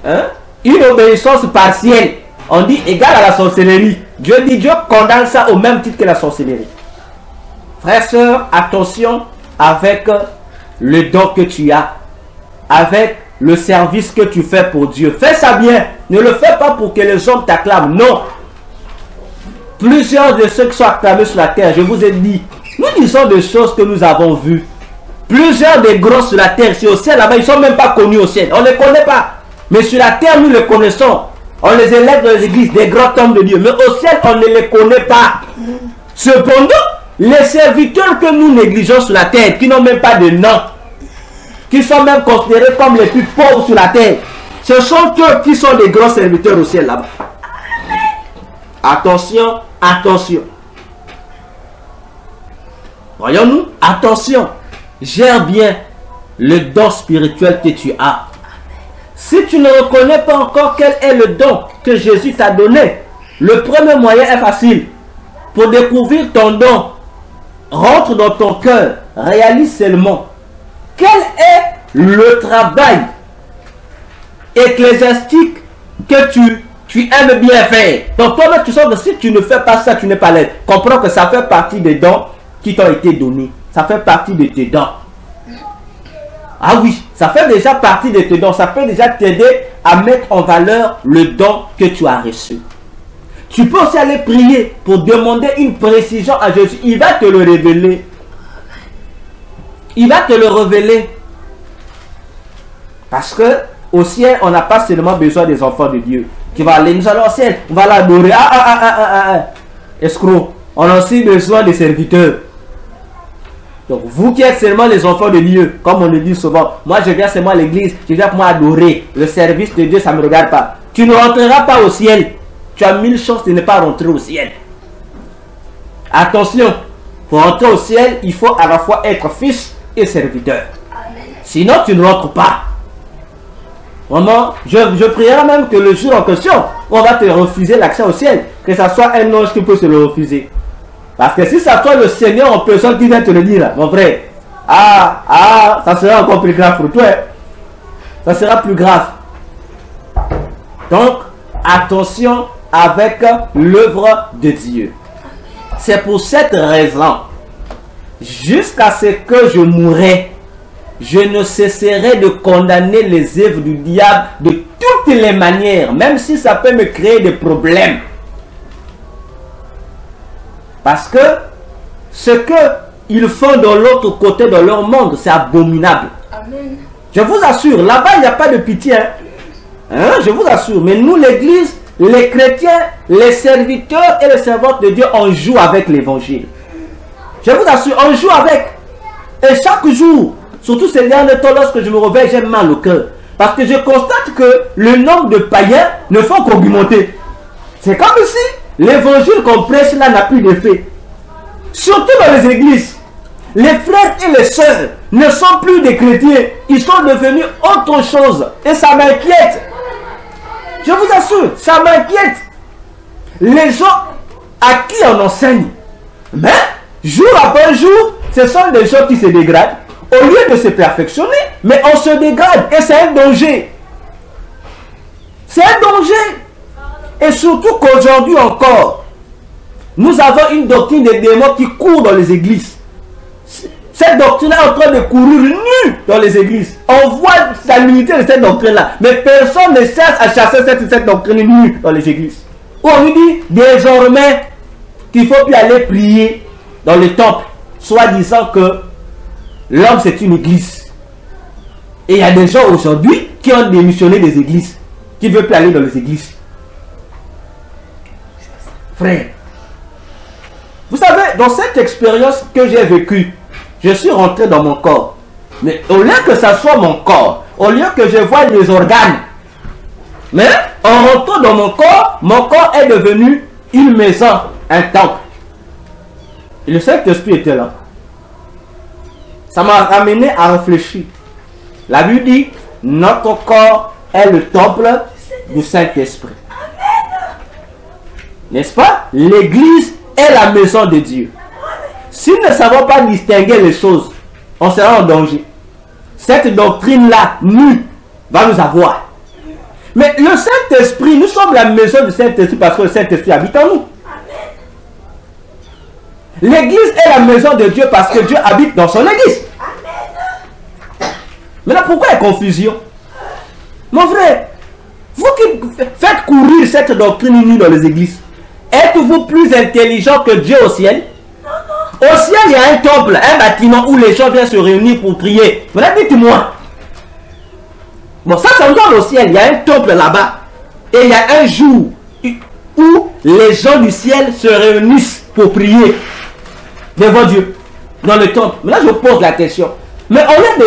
Speaker 1: Hein? Une obéissance partielle, on dit égal à la sorcellerie. Dieu dit, Dieu condamne ça au même titre que la sorcellerie. Frères, sœurs, attention avec le don que tu as, avec le service que tu fais pour Dieu. Fais ça bien. Ne le fais pas pour que les hommes t'acclament. Non. Plusieurs de ceux qui sont acclamés sur la terre, je vous ai dit, nous disons des choses que nous avons vues. Plusieurs des gros sur la terre, c'est au ciel là-bas, ils ne sont même pas connus au ciel. On ne les connaît pas. Mais sur la terre, nous les connaissons. On les élève dans les églises, des grands hommes de Dieu. Mais au ciel, on ne les connaît pas. Cependant, les serviteurs que nous négligeons sur la terre, qui n'ont même pas de nom, qui sont même considérés comme les plus pauvres sur la terre, ce sont eux qui sont des grands serviteurs au ciel là-bas. Attention, attention. Voyons-nous, attention. Gère bien le don spirituel que tu as. Si tu ne reconnais pas encore quel est le don que Jésus t'a donné, le premier moyen est facile. Pour découvrir ton don, rentre dans ton cœur, réalise seulement quel est le travail ecclésiastique que tu aimes bien faire. Donc toi-même, tu sens que si tu ne fais pas ça, tu n'es pas l'aide. Comprends que ça fait partie des dons qui t'ont été donnés. Ça fait partie de tes dons. Ah oui, ça fait déjà partie de tes dons. Ça peut déjà t'aider à mettre en valeur le don que tu as reçu. Tu peux aussi aller prier pour demander une précision à Jésus. Il va te le révéler. Il va te le révéler. Parce que au ciel, on n'a pas seulement besoin des enfants de Dieu. Qui va aller, nous allons au ciel, on va l'adorer. Escroc. On a aussi besoin des serviteurs. Donc vous qui êtes seulement les enfants de Dieu, comme on le dit souvent, moi je viens seulement à l'église, je viens pour moi adorer. Le service de Dieu, ça ne me regarde pas. Tu ne rentreras pas au ciel. Tu as 1000 chances de ne pas rentrer au ciel. Attention, pour rentrer au ciel, il faut à la fois être fils et serviteur. Sinon, tu ne rentres pas. Vraiment, je prierai même que le jour en question, on va te refuser l'accès au ciel. Que ce soit un ange qui peut se le refuser. Parce que si ça soit le Seigneur en personne qui vient te le dire, là, mon frère, ça sera encore plus grave pour toi. Ça sera plus grave. Donc, attention avec l'œuvre de Dieu. C'est pour cette raison, jusqu'à ce que je mourrai, je ne cesserai de condamner les œuvres du diable de toutes les manières, même si ça peut me créer des problèmes. Parce que ce qu'ils font de l'autre côté de leur monde, c'est abominable. Amen. Je vous assure, là-bas, il n'y a pas de pitié. Je vous assure. Mais nous, l'église, les chrétiens, les serviteurs et les servantes de Dieu, on joue avec l'évangile. Je vous assure, on joue avec. Et chaque jour, surtout ces derniers temps, lorsque je me réveille, j'ai mal au cœur. Parce que je constate que le nombre de païens ne font qu'augmenter. C'est comme si l'évangile qu'on prêche là n'a plus d'effet. Surtout dans les églises. Les frères et les sœurs ne sont plus des chrétiens. Ils sont devenus autre chose. Et ça m'inquiète. Je vous assure, ça m'inquiète. Les gens à qui on enseigne, mais jour après jour, ce sont des gens qui se dégradent. Au lieu de se perfectionner, mais on se dégrade. Et c'est un danger. C'est un danger. Et surtout qu'aujourd'hui encore, nous avons une doctrine des démons qui court dans les églises. Cette doctrine est en train de courir nue dans les églises. On voit la nullité de cette doctrine-là. Mais personne ne cesse à chasser cette doctrine nue dans les églises. Où on nous dit désormais qu'il ne faut plus aller prier dans le temple, soit disant que l'homme c'est une église. Et il y a des gens aujourd'hui qui ont démissionné des églises, qui ne veulent plus aller dans les églises. Frère, vous savez, dans cette expérience que j'ai vécue, je suis rentré dans mon corps. Mais au lieu que ça soit mon corps, au lieu que je voie les organes, mais en rentrant dans mon corps est devenu une maison, un temple. Et le Saint-Esprit était là. Ça m'a ramené à réfléchir. La Bible dit, notre corps est le temple du Saint-Esprit. N'est-ce pas? L'église est la maison de Dieu. Si nous ne savons pas distinguer les choses, on sera en danger. Cette doctrine-là, nous, va nous avoir. Mais le Saint-Esprit, nous sommes la maison du Saint-Esprit parce que le Saint-Esprit habite en nous. L'église est la maison de Dieu parce que Dieu habite dans son église. Maintenant, pourquoi il y a confusion? Mon frère, vous qui faites courir cette doctrine unie dans les églises, êtes-vous plus intelligent que Dieu au ciel? Au ciel, il y a un temple, un bâtiment où les gens viennent se réunir pour prier. Maintenant, dites-moi. Bon, ça me donne au ciel. Il y a un temple là-bas. Et il y a un jour où les gens du ciel se réunissent pour prier devant Dieu, dans le temple. Maintenant, je pose la question. Mais on est des